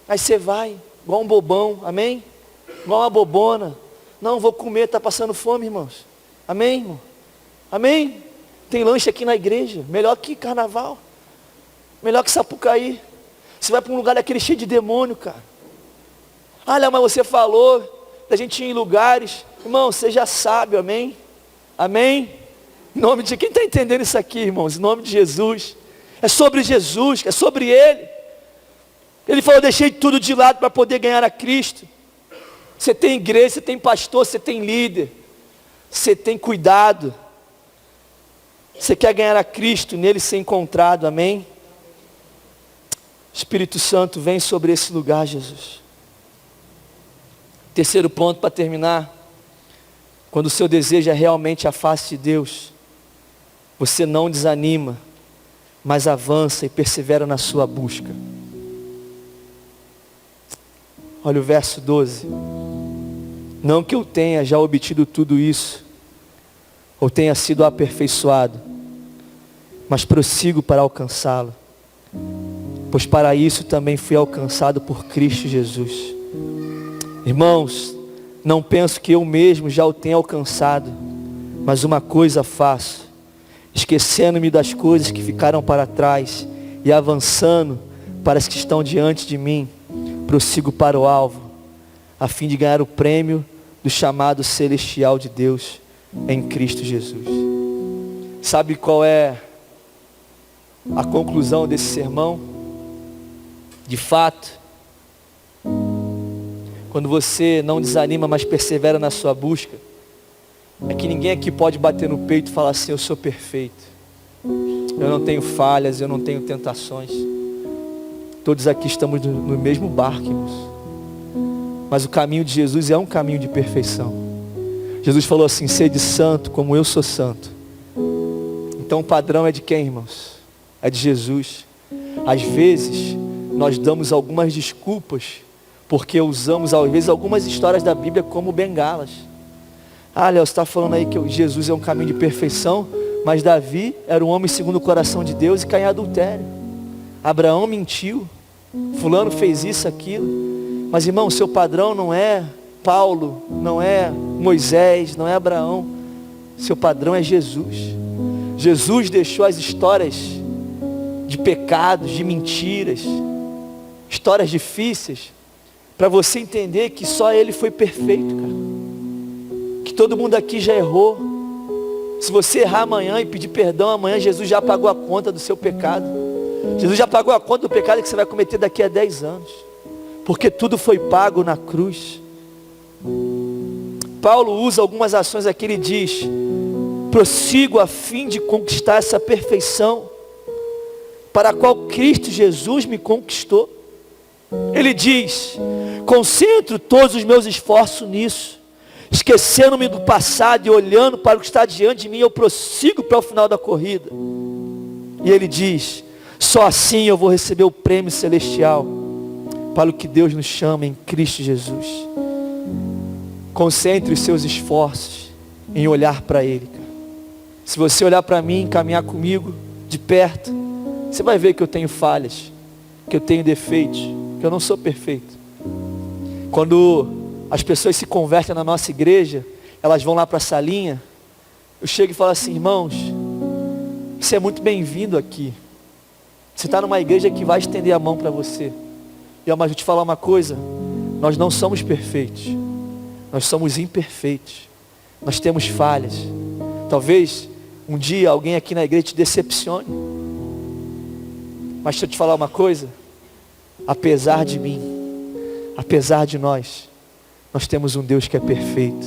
Aí você vai, igual um bobão, amém? Igual uma bobona. Não, vou comer, está passando fome, irmãos. Amém, irmão? Amém? Tem lanche aqui na igreja, melhor que carnaval. Melhor que Sapucaí. Você vai para um lugar daquele cheio de demônio, cara. Olha, mas você falou da gente ir em lugares. Irmão, você já sabe, amém? Amém? Em nome de quem está entendendo isso aqui, irmãos? Em nome de Jesus. É sobre Jesus, é sobre Ele. Ele falou, deixei tudo de lado para poder ganhar a Cristo. Você tem igreja, você tem pastor, você tem líder. Você tem cuidado. Você quer ganhar a Cristo, nele ser encontrado, amém? Espírito Santo, vem sobre esse lugar, Jesus. Terceiro ponto para terminar. Quando o seu desejo é realmente a face de Deus, você não desanima, mas avança e persevera na sua busca. Olha o verso 12. Não que eu tenha já obtido tudo isso, ou tenha sido aperfeiçoado, mas prossigo para alcançá-lo, pois para isso também fui alcançado por Cristo Jesus. Irmãos, não penso que eu mesmo já o tenha alcançado, mas uma coisa faço, esquecendo-me das coisas que ficaram para trás e avançando para as que estão diante de mim, prossigo para o alvo, a fim de ganhar o prêmio do chamado celestial de Deus em Cristo Jesus. Sabe qual é a conclusão desse sermão? De fato, quando você não desanima, mas persevera na sua busca, é que ninguém aqui pode bater no peito e falar assim, eu sou perfeito, eu não tenho falhas, eu não tenho tentações. Todos aqui estamos no mesmo barco, irmãos. Mas o caminho de Jesus é um caminho de perfeição. Jesus falou assim, sede santo como eu sou santo. Então o padrão é de quem, irmãos? É de Jesus. Às vezes nós damos algumas desculpas, porque usamos às vezes algumas histórias da Bíblia como bengalas. Léo, você está falando aí que Jesus é um caminho de perfeição, mas Davi era um homem segundo o coração de Deus e caiu em adultério. Abraão mentiu, fulano fez isso, aquilo. Mas irmão, o seu padrão não é Paulo, não é Moisés, não é Abraão. Seu padrão é Jesus. Jesus deixou as histórias de pecados, de mentiras, histórias difíceis, para você entender que só Ele foi perfeito, cara. Que todo mundo aqui já errou. Se você errar amanhã e pedir perdão amanhã, Jesus já pagou a conta do seu pecado. Jesus já pagou a conta do pecado que você vai cometer daqui a 10 anos. Porque tudo foi pago na cruz. Paulo usa algumas ações aqui, ele diz, prossigo a fim de conquistar essa perfeição, para a qual Cristo Jesus me conquistou. Ele diz, concentro todos os meus esforços nisso, esquecendo-me do passado e olhando para o que está diante de mim, eu prossigo para o final da corrida. E ele diz, só assim eu vou receber o prêmio celestial, para o que Deus nos chama em Cristo Jesus. Concentre os seus esforços em olhar para Ele, cara. Se você olhar para mim, caminhar comigo de perto, você vai ver que eu tenho falhas, que eu tenho defeitos, que eu não sou perfeito. Quando as pessoas se convertem na nossa igreja, elas vão lá para a salinha, eu chego e falo assim, irmãos, você é muito bem-vindo aqui. Você está numa igreja que vai estender a mão para você. Mas vou te falar uma coisa, Nós não somos perfeitos. Nós somos imperfeitos. Nós temos falhas. Talvez um dia alguém aqui na igreja te decepcione. Mas deixa eu te falar uma coisa. Apesar de mim, apesar de nós temos um Deus que é perfeito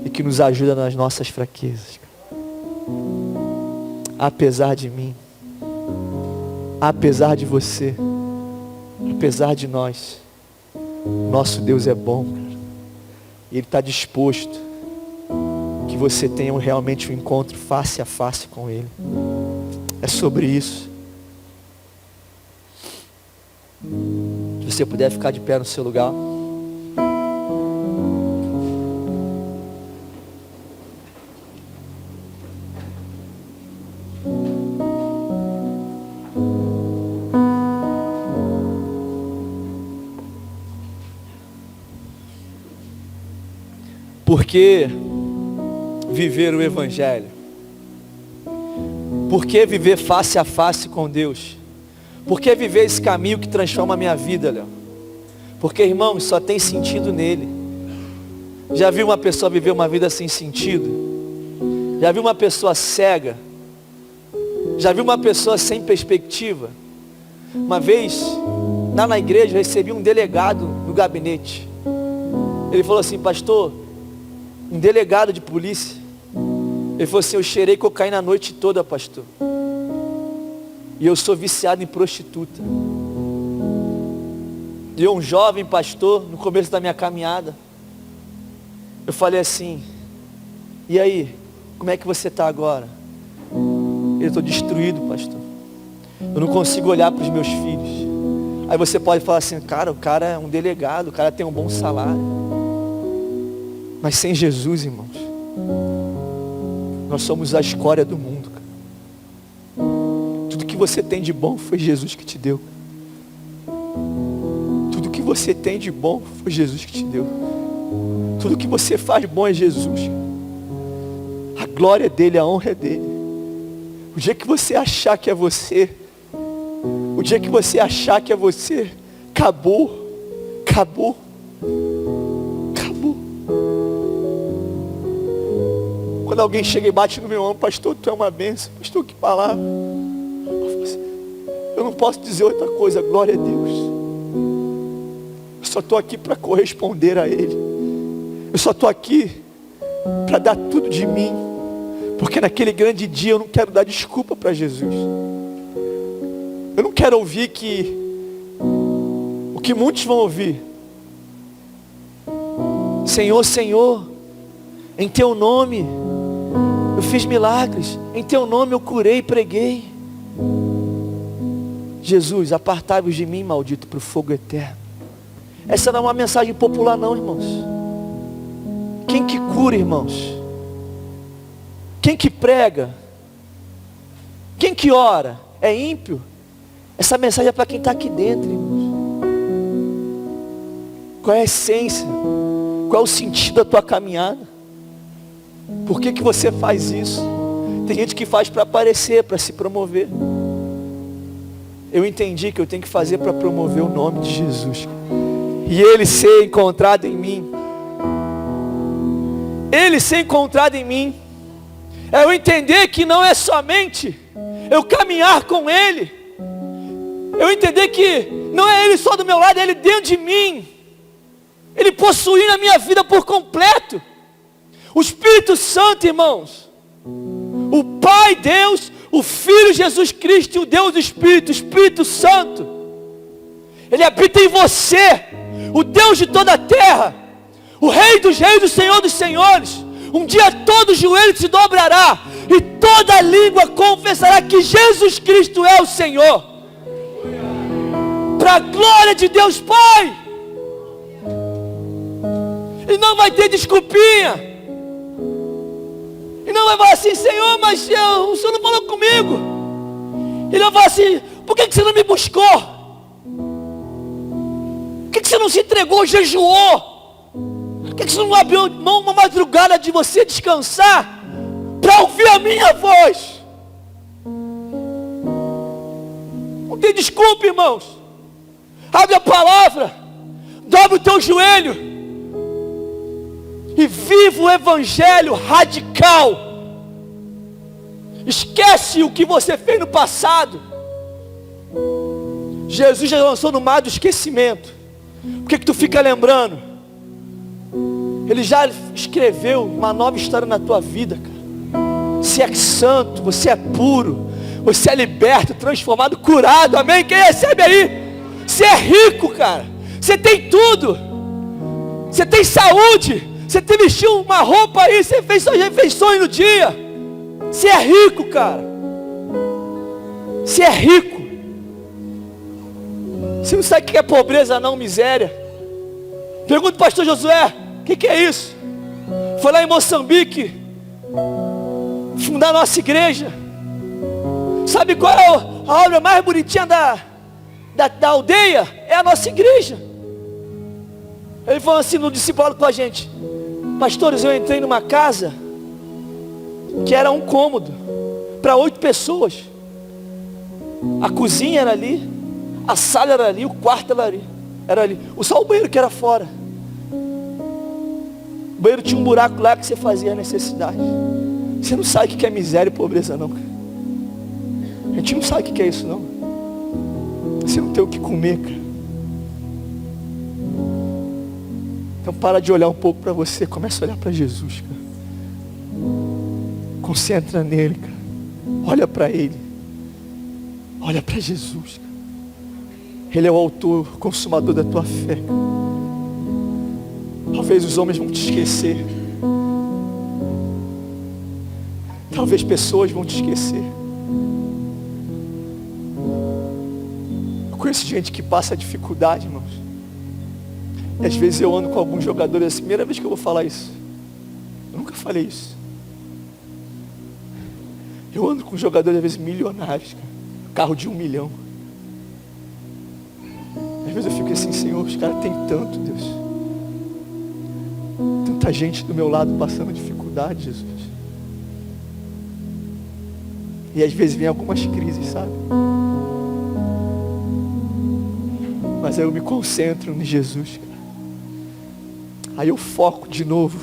e que nos ajuda nas nossas fraquezas. Apesar de mim, apesar de você, apesar de nós, nosso Deus é bom, cara. Ele está disposto que você tenha realmente um encontro face a face com Ele. É sobre isso. Se você puder ficar de pé no seu lugar. Por que viver o Evangelho? Por que viver face a face com Deus? Por que viver esse caminho que transforma a minha vida, Léo? Porque, irmão, só tem sentido nele. Já viu uma pessoa viver uma vida sem sentido? Já viu uma pessoa cega? Já viu uma pessoa sem perspectiva? Uma vez, lá na igreja, eu recebi um delegado no gabinete. Ele falou assim: pastor, um delegado de polícia. Ele falou assim: eu cheirei cocaína a noite toda, pastor. E eu sou viciado em prostituta. E eu, um jovem pastor, no começo da minha caminhada, eu falei assim: e aí, como é que você está agora? Eu estou destruído, pastor. Eu não consigo olhar para os meus filhos. Aí você pode falar assim: cara, o cara é um delegado, o cara tem um bom salário. Mas sem Jesus, irmãos, nós somos a escória do mundo, cara. Tudo que você tem de bom foi Jesus que te deu. Tudo que você tem de bom foi Jesus que te deu. Tudo que você faz bom é Jesus. A glória é dele, a honra é dele. O dia que você achar que é você, o dia que você achar que é você, acabou. Acabou. Acabou. Quando alguém chega e bate no meu ombro: pastor, tu é uma bênção. Pastor, que palavra. Eu não posso dizer outra coisa. Glória a Deus. Eu só estou aqui para corresponder a Ele. Eu só estou aqui para dar tudo de mim. Porque naquele grande dia eu não quero dar desculpa para Jesus. Eu não quero ouvir o que muitos vão ouvir: Senhor, Senhor, em teu nome eu fiz milagres, em teu nome eu curei e preguei. Jesus, apartai-vos de mim, maldito, para o fogo eterno. Essa não é uma mensagem popular não, irmãos. Quem que cura, irmãos? Quem que prega? Quem que ora? É ímpio? Essa mensagem é para quem está aqui dentro, irmãos. Qual é a essência? Qual é o sentido da tua caminhada? Por que você faz isso? Tem gente que faz para aparecer, para se promover. Eu entendi que eu tenho que fazer para promover o nome de Jesus. E Ele ser encontrado em mim. Ele ser encontrado em mim. É eu entender que não é somente eu caminhar com Ele. Eu entender que não é Ele só do meu lado, é Ele dentro de mim. Ele possuindo a minha vida por completo. O Espírito Santo, irmãos. O Pai Deus, o Filho Jesus Cristo e o Deus do Espírito, o Espírito Santo. Ele habita em você. O Deus de toda a terra. O Rei dos Reis, o Senhor dos Senhores. Um dia todo joelho se dobrará e toda língua confessará que Jesus Cristo é o Senhor. Para a glória de Deus Pai. E não vai ter desculpinha. E não vai falar assim: Senhor, mas o Senhor não falou comigo. Ele vai falar assim: por que você não me buscou? Por que você não se entregou, jejuou? Por que você não abriu mão uma madrugada de você descansar para ouvir a minha voz? Não tem desculpa, irmãos. Abre a palavra, Dobra o teu joelho e viva o evangelho radical. Esquece o que você fez no passado. Jesus já lançou no mar do esquecimento. Por que tu fica lembrando? Ele já escreveu uma nova história na tua vida, cara. Você é santo, você é puro, você é liberto, transformado, curado, amém? Quem recebe aí? Você é rico, cara. Você tem tudo. Você tem saúde. Você tem vestiu uma roupa aí, você fez suas refeições no dia. Você é rico, cara. Você é rico. Você não sabe o que é pobreza não, miséria. Pergunta o pastor Josué, o que é isso? Foi lá em Moçambique fundar a nossa igreja. Sabe qual é a obra mais bonitinha da aldeia? É a nossa igreja. Ele falou assim no discipulado com a gente: pastores, eu entrei numa casa que era um cômodo para 8 pessoas. A cozinha era ali, a sala era ali, o quarto era ali. Só o banheiro que era fora. O banheiro tinha um buraco lá que você fazia a necessidade. Você não sabe o que é miséria e pobreza não. A gente não sabe o que é isso não. Você não tem o que comer, cara. Então para de olhar um pouco para você, começa a olhar para Jesus, cara. Concentra nele, cara. Olha para ele. Olha para Jesus, cara. Ele é o autor, consumador da tua fé, cara. Talvez os homens vão te esquecer. Talvez pessoas vão te esquecer. Eu conheço gente que passa dificuldade, irmãos. E às vezes eu ando com alguns jogadores, é a primeira vez que eu vou falar isso. Eu nunca falei isso. Eu ando com jogadores às vezes milionários, cara. Carro de 1 milhão. Às vezes eu fico assim, Senhor, os caras têm tanto, Deus. Tanta gente do meu lado passando dificuldade, Jesus. E às vezes vem algumas crises, sabe? Mas aí eu me concentro em Jesus, cara. Aí eu foco de novo.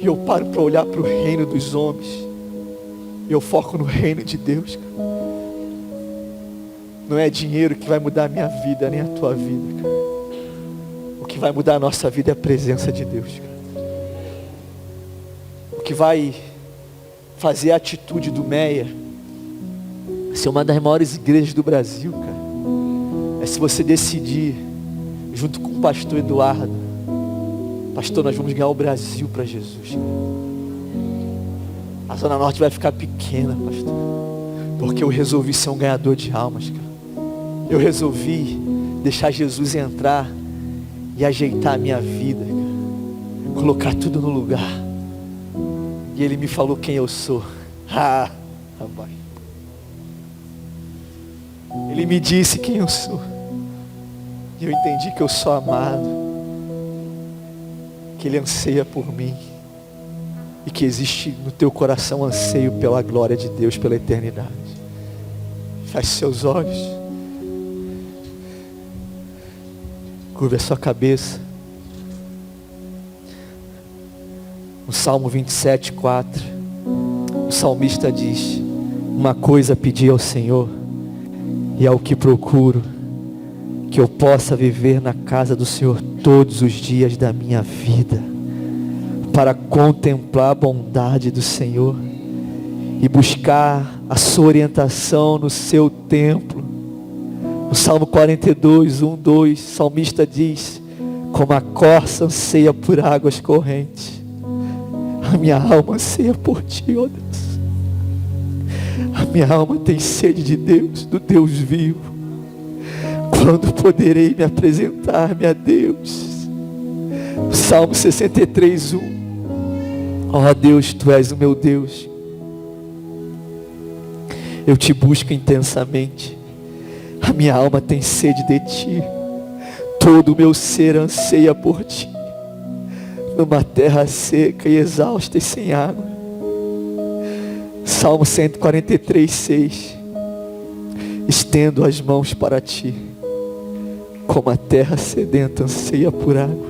E eu paro para olhar para o reino dos homens. E eu foco no reino de Deus, cara. Não é dinheiro que vai mudar a minha vida, nem a tua vida, cara. O que vai mudar a nossa vida é a presença de Deus, cara. O que vai fazer a atitude do Meia ser uma das maiores igrejas do Brasil, cara, é se você decidir, junto com o pastor Eduardo, pastor, nós vamos ganhar o Brasil para Jesus, cara. A Zona Norte vai ficar pequena, pastor, porque eu resolvi ser um ganhador de almas, cara. Eu resolvi deixar Jesus entrar e ajeitar a minha vida, cara. Colocar tudo no lugar. E Ele me falou quem eu sou. Ah, rapaz. Ele me disse quem eu sou. E eu entendi que eu sou amado. Que Ele anseia por mim. E que existe no teu coração anseio pela glória de Deus, pela eternidade. Feche seus olhos. Curva a sua cabeça. No Salmo 27, 4, o salmista diz: uma coisa pedi ao Senhor, e é o que procuro, que eu possa viver na casa do Senhor todos os dias da minha vida, para contemplar a bondade do Senhor e buscar a sua orientação no seu templo. No Salmo 42, 1, 2, o salmista diz: como a corça anseia por águas correntes, a minha alma anseia por ti, ó Deus. A minha alma tem sede de Deus, do Deus vivo. Quando poderei me apresentar-me a Deus? Salmo 63, 1. Ó Deus, Tu és o meu Deus. Eu Te busco intensamente. A minha alma tem sede de Ti. Todo o meu ser anseia por Ti. Numa terra seca e exausta e sem água. Salmo 143, 6. Estendo as mãos para Ti. Como a terra sedenta anseia por água,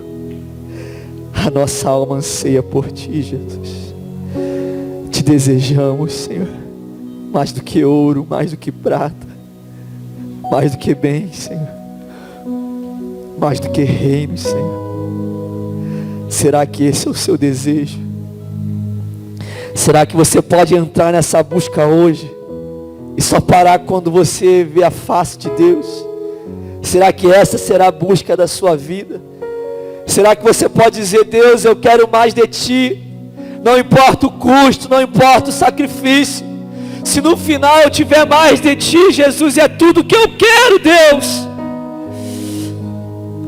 a nossa alma anseia por Ti, Jesus. Te desejamos, Senhor, mais do que ouro, mais do que prata, mais do que bens, Senhor, mais do que reinos, Senhor. Será que esse é o seu desejo? Será que você pode entrar nessa busca hoje e só parar quando você vê a face de Deus? Será que essa será a busca da sua vida? Será que você pode dizer: Deus, eu quero mais de Ti, não importa o custo, não importa o sacrifício, se no final eu tiver mais de Ti, Jesus, é tudo que eu quero, Deus.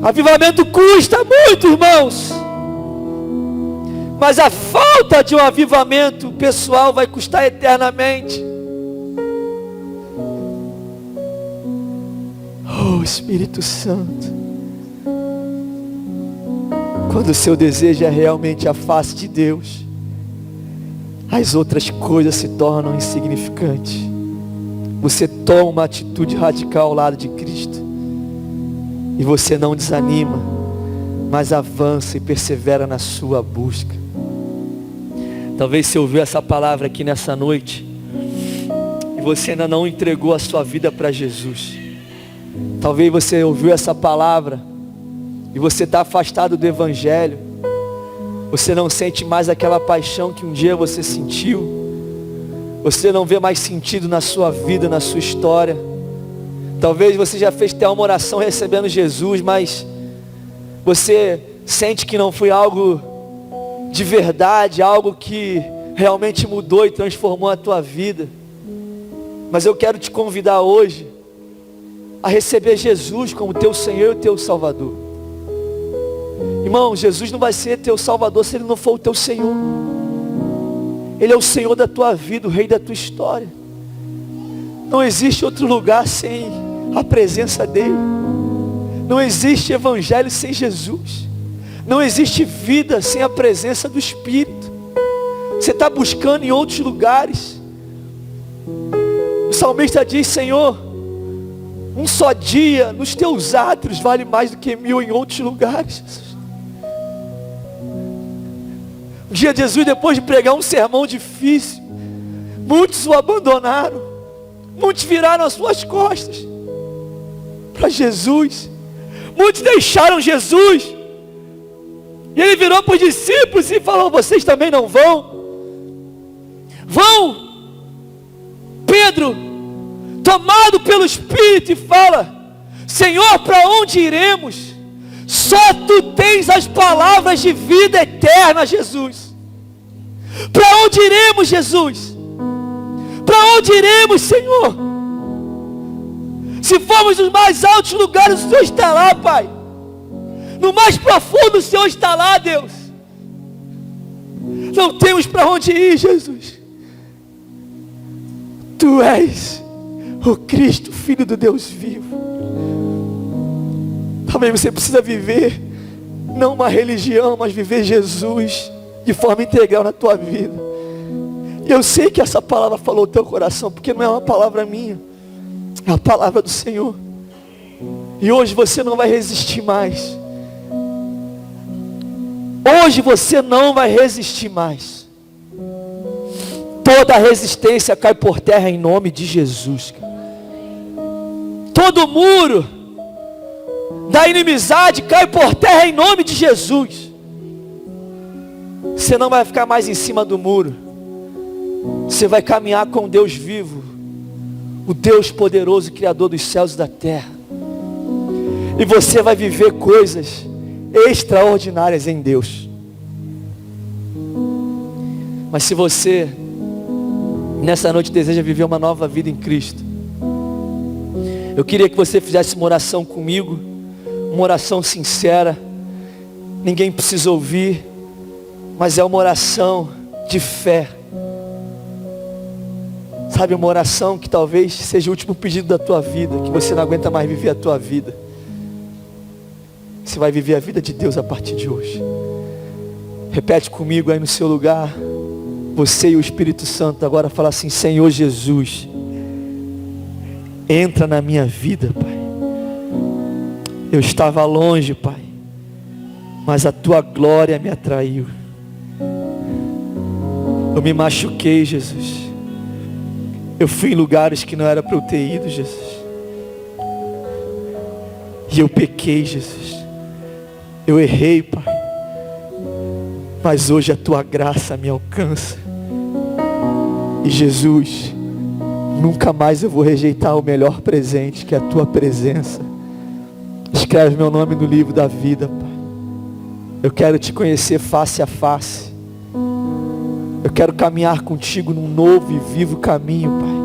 Avivamento custa muito, irmãos, mas a falta de um avivamento pessoal vai custar eternamente. Oh, Espírito Santo, quando o seu desejo é realmente a face de Deus, as outras coisas se tornam insignificantes. Você toma uma atitude radical ao lado de Cristo, e você não desanima, mas avança e persevera na sua busca. Talvez você ouviu essa palavra aqui nessa noite e você ainda não entregou a sua vida para Jesus. Talvez você ouviu essa palavra e você está afastado do Evangelho. Você não sente mais aquela paixão que um dia você sentiu. Você não vê mais sentido na sua vida, na sua história. Talvez você já fez até uma oração recebendo Jesus, mas você sente que não foi algo de verdade, algo que realmente mudou e transformou a tua vida. Mas eu quero te convidar hoje a receber Jesus como teu Senhor e teu Salvador. Irmão, Jesus não vai ser teu Salvador se Ele não for o teu Senhor. Ele é o Senhor da tua vida, o Rei da tua história. Não existe outro lugar sem a presença dEle. Não existe Evangelho sem Jesus. Não existe vida sem a presença do Espírito. Você está buscando em outros lugares. O salmista diz: Senhor, um só dia nos teus átrios vale mais do que 1000 em outros lugares. Um dia Jesus, depois de pregar um sermão difícil, muitos o abandonaram, muitos viraram as suas costas para Jesus, muitos deixaram Jesus, e Ele virou para os discípulos e falou: vocês também não vão? Vão. Pedro, tomado pelo Espírito, e fala: Senhor, para onde iremos? Só Tu tens as palavras de vida eterna, Jesus. Para onde iremos, Jesus? Para onde iremos, Senhor? Se formos nos mais altos lugares, o Senhor está lá, Pai. No mais profundo, o Senhor está lá, Deus. Não temos para onde ir, Jesus. Tu és o Cristo, Filho do Deus vivo. Também você precisa viver, não uma religião, mas viver Jesus de forma integral na tua vida. E eu sei que essa palavra falou o teu coração, porque não é uma palavra minha, é a palavra do Senhor. E hoje você não vai resistir mais. Hoje você não vai resistir mais. Toda resistência cai por terra em nome de Jesus. Todo muro da inimizade cai por terra em nome de Jesus. Você não vai ficar mais em cima do muro. Você vai caminhar com Deus vivo, o Deus poderoso, Criador dos céus e da terra. E você vai viver coisas extraordinárias em Deus. Mas se você nessa noite deseja viver uma nova vida em Cristo, eu queria que você fizesse uma oração comigo, uma oração sincera. Ninguém precisa ouvir, mas é uma oração de fé. Sabe, uma oração que talvez seja o último pedido da tua vida, que você não aguenta mais viver a tua vida. Você vai viver a vida de Deus a partir de hoje. Repete comigo aí no seu lugar. Você e o Espírito Santo agora fala assim: Senhor Jesus, entra na minha vida, Pai. Eu estava longe, Pai, mas a tua glória me atraiu. Eu me machuquei, Jesus. Eu fui em lugares que não era para eu ter ido, Jesus. E eu pequei, Jesus. Eu errei, Pai. Mas hoje a tua graça me alcança. E Jesus, nunca mais eu vou rejeitar o melhor presente, que é a tua presença. Escreve meu nome no livro da vida, Pai. Eu quero te conhecer face a face. Eu quero caminhar contigo num novo e vivo caminho, Pai.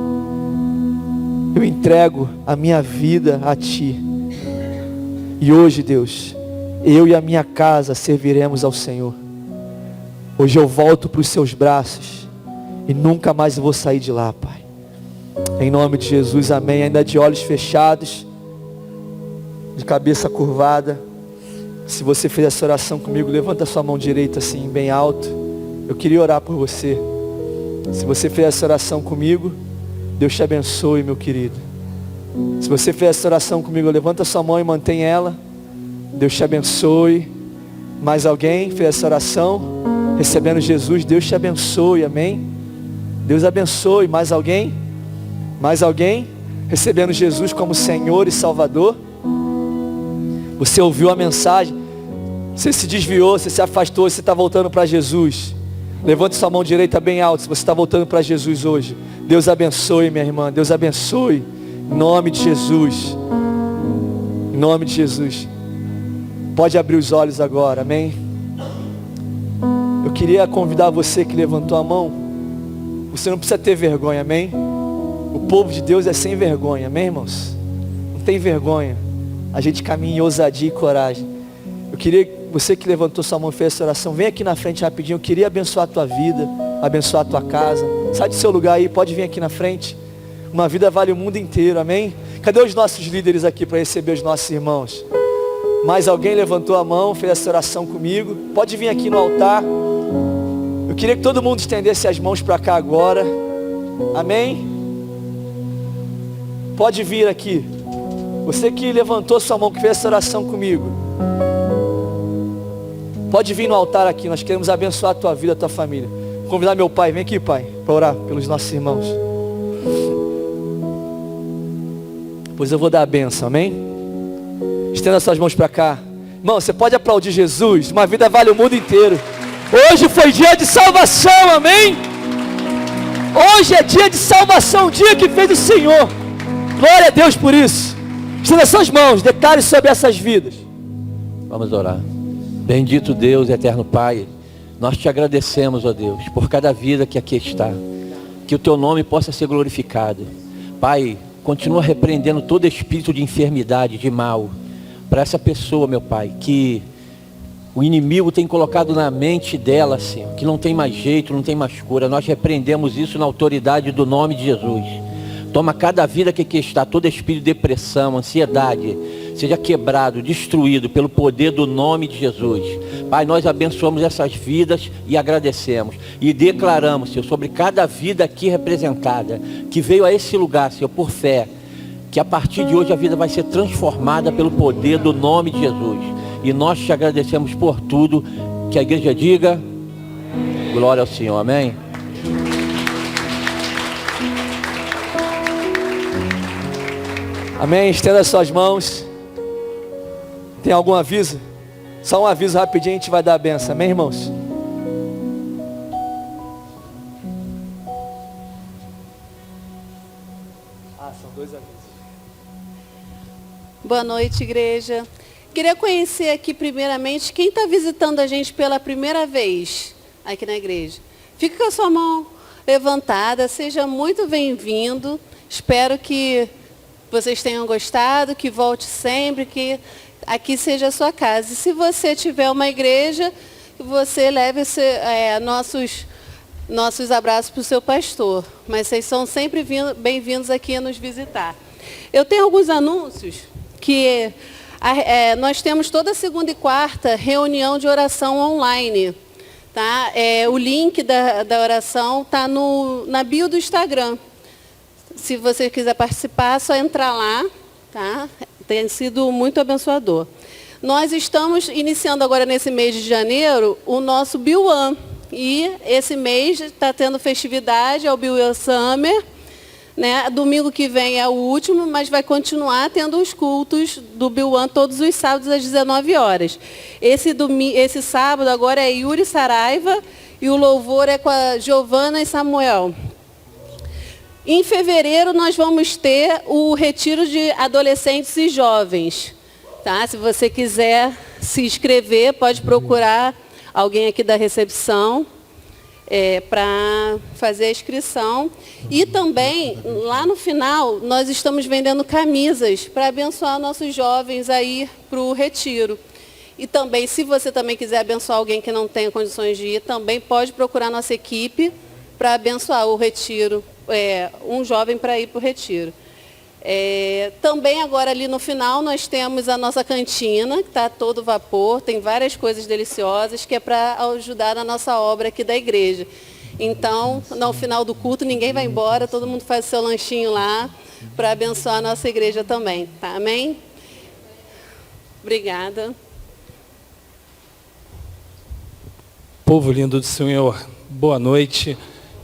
Eu entrego a minha vida a ti. E hoje, Deus, eu e a minha casa serviremos ao Senhor. Hoje eu volto para os seus braços e nunca mais vou sair de lá, Pai. Em nome de Jesus, amém. Ainda de olhos fechados, de cabeça curvada. Se você fez essa oração comigo, levanta sua mão direita assim, bem alto. Eu queria orar por você. Se você fez essa oração comigo, Deus te abençoe, meu querido. Se você fez essa oração comigo, levanta sua mão e mantém ela. Deus te abençoe. Mais alguém fez essa oração? Recebendo Jesus, Deus te abençoe, amém? Deus abençoe. Mais alguém? Mais alguém? Recebendo Jesus como Senhor e Salvador? Você ouviu a mensagem? Você se desviou, você se afastou, você está voltando para Jesus. Levante sua mão direita bem alto se você está voltando para Jesus hoje. Deus abençoe, minha irmã. Deus abençoe. Em nome de Jesus. Em nome de Jesus. Pode abrir os olhos agora, amém? Eu queria convidar você que levantou a mão. Você não precisa ter vergonha, amém? O povo de Deus é sem vergonha, amém, irmãos? Não tem vergonha. A gente caminha em ousadia e coragem. Eu queria, você que levantou sua mão e fez essa oração, vem aqui na frente rapidinho. Eu queria abençoar a tua vida, abençoar a tua casa. Sai do seu lugar aí, pode vir aqui na frente. Uma vida vale o mundo inteiro, amém? Cadê os nossos líderes aqui para receber os nossos irmãos? Mais alguém levantou a mão, fez essa oração comigo? Pode vir aqui no altar. Eu queria que todo mundo estendesse as mãos para cá agora. Amém? Pode vir aqui. Você que levantou sua mão, que fez essa oração comigo, pode vir no altar aqui. Nós queremos abençoar a tua vida, a tua família. Vou convidar meu pai, vem aqui, pai, para orar pelos nossos irmãos. Pois eu vou dar a bênção, amém? Estenda suas mãos para cá. Irmão, você pode aplaudir Jesus. Uma vida vale o mundo inteiro. Hoje foi dia de salvação, amém? Hoje é dia de salvação, o dia que fez o Senhor. Glória a Deus por isso. Estenda suas mãos, declare sobre essas vidas. Vamos orar. Bendito Deus, eterno Pai, nós te agradecemos, ó Deus, por cada vida que aqui está. Que o teu nome possa ser glorificado. Pai, continua repreendendo todo espírito de enfermidade, de mal, para essa pessoa, meu Pai, que o inimigo tem colocado na mente dela, Senhor, que não tem mais jeito, não tem mais cura. Nós repreendemos isso na autoridade do nome de Jesus. Toma cada vida que aqui está, todo espírito de depressão, ansiedade, seja quebrado, destruído pelo poder do nome de Jesus. Pai, nós abençoamos essas vidas e agradecemos. E declaramos, Senhor, sobre cada vida aqui representada, que veio a esse lugar, Senhor, por fé, que a partir de hoje a vida vai ser transformada pelo poder do nome de Jesus. E nós te agradecemos por tudo. Que a igreja diga, glória ao Senhor, amém? Amém, estenda suas mãos. Tem algum aviso? Só um aviso rapidinho, a gente vai dar a benção, amém, irmãos? São dois avisos. Boa noite, igreja. Queria conhecer aqui primeiramente quem está visitando a gente pela primeira vez aqui na igreja. Fica com a sua mão levantada, seja muito bem-vindo. Espero que vocês tenham gostado, que volte sempre, que aqui seja a sua casa. E se você tiver uma igreja, você leve nossos abraços para o seu pastor. Mas vocês são sempre bem-vindos aqui a nos visitar. Eu tenho alguns anúncios que nós temos toda segunda e quarta reunião de oração online. Tá? O link da oração está na bio do Instagram. Se você quiser participar, é só entrar lá. Tá? Tem sido muito abençoador. Nós estamos iniciando agora nesse mês de janeiro o nosso Biuan. E esse mês está tendo festividade, é o Biuan Summer. Né? Domingo que vem é o último, mas vai continuar tendo os cultos do Biuan todos os sábados às 19 horas. Esse sábado agora é Yuri Saraiva e o louvor é com a Giovana e Samuel. Em fevereiro nós vamos ter o retiro de adolescentes e jovens. Tá? Se você quiser se inscrever, pode procurar alguém aqui da recepção para fazer a inscrição. E também, lá no final, nós estamos vendendo camisas para abençoar nossos jovens a ir para o retiro. E também, se você também quiser abençoar alguém que não tenha condições de ir, também pode procurar nossa equipe para abençoar o retiro, um jovem para ir para o retiro. Também agora ali no final nós temos a nossa cantina, que está a todo vapor, tem várias coisas deliciosas, que é para ajudar na nossa obra aqui da igreja. Então, no final do culto, ninguém vai embora, todo mundo faz o seu lanchinho lá, para abençoar a nossa igreja também. Tá? Amém? Obrigada. Povo lindo do Senhor, boa noite.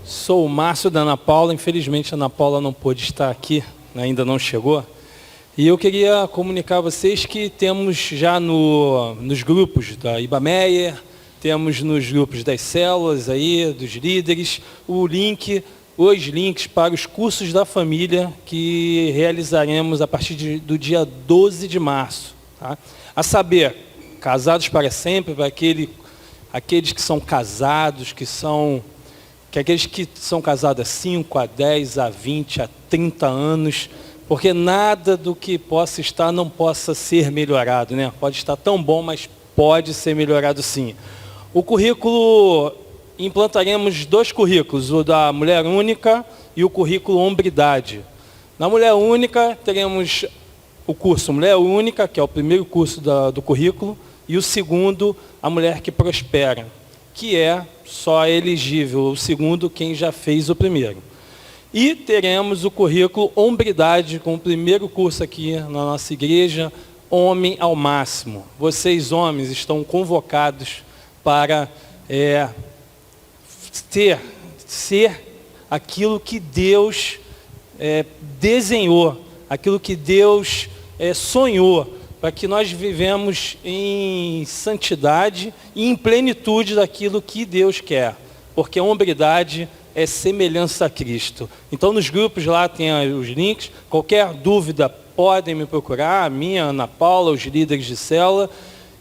Sou o Márcio da Ana Paula, infelizmente a Ana Paula não pôde estar aqui, ainda não chegou. E eu queria comunicar a vocês que temos já nos grupos da Ibameyer, temos nos grupos das células aí, dos líderes, os links para os cursos da família que realizaremos a partir do dia 12 de março. Tá? A saber, Casados para Sempre, para aqueles que são casados, aqueles que são casados há 5, a 10, a 20, a 30 anos, porque nada do que possa estar não possa ser melhorado, né? Pode estar tão bom, mas pode ser melhorado sim. O currículo, implantaremos 2 currículos, o da Mulher Única e o currículo Hombridade. Na Mulher Única, teremos o curso Mulher Única, que é o primeiro curso do currículo, e o segundo, a Mulher que Prospera, que é só elegível o segundo quem já fez o primeiro. E teremos o currículo Hombridade, com o primeiro curso aqui na nossa igreja, Homem ao Máximo. Vocês, homens, estão convocados para ser aquilo que Deus desenhou, aquilo que Deus sonhou, para que nós vivemos em santidade e em plenitude daquilo que Deus quer. Porque a hombridade é semelhança a Cristo. Então, nos grupos lá tem os links. Qualquer dúvida, podem me procurar, a minha, a Ana Paula, os líderes de célula,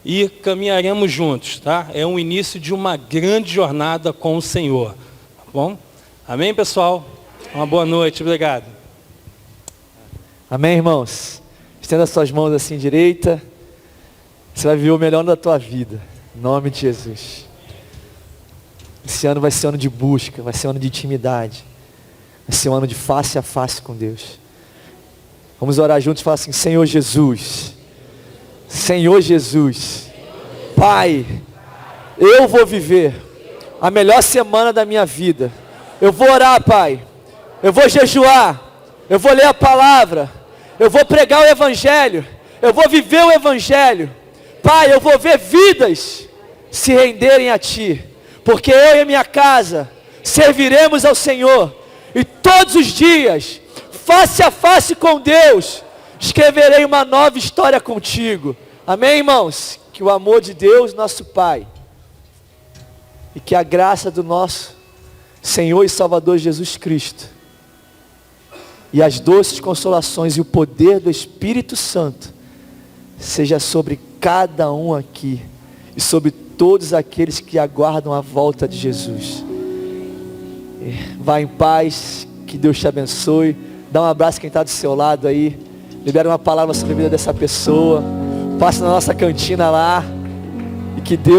e caminharemos juntos. Tá? É um início de uma grande jornada com o Senhor. Tá bom? Amém, pessoal? Uma boa noite. Obrigado. Amém, irmãos? Estenda as suas mãos assim direita. Você vai viver o melhor da tua vida. Em nome de Jesus. Esse ano vai ser ano de busca, vai ser ano de intimidade. Vai ser um ano de face a face com Deus. Vamos orar juntos e falar assim: Senhor Jesus. Senhor Jesus. Pai, eu vou viver a melhor semana da minha vida. Eu vou orar, Pai. Eu vou jejuar. Eu vou ler a palavra. Eu vou pregar o Evangelho, eu vou viver o Evangelho. Pai, eu vou ver vidas se renderem a Ti, porque eu e a minha casa serviremos ao Senhor. E todos os dias, face a face com Deus, escreverei uma nova história contigo. Amém, irmãos? Que o amor de Deus, nosso Pai, e que a graça do nosso Senhor e Salvador Jesus Cristo, e as doces consolações e o poder do Espírito Santo seja sobre cada um aqui e sobre todos aqueles que aguardam a volta de Jesus. Vá em paz, que Deus te abençoe. Dá um abraço a quem está do seu lado aí. Libera uma palavra sobre a vida dessa pessoa. Passa na nossa cantina lá. E que Deus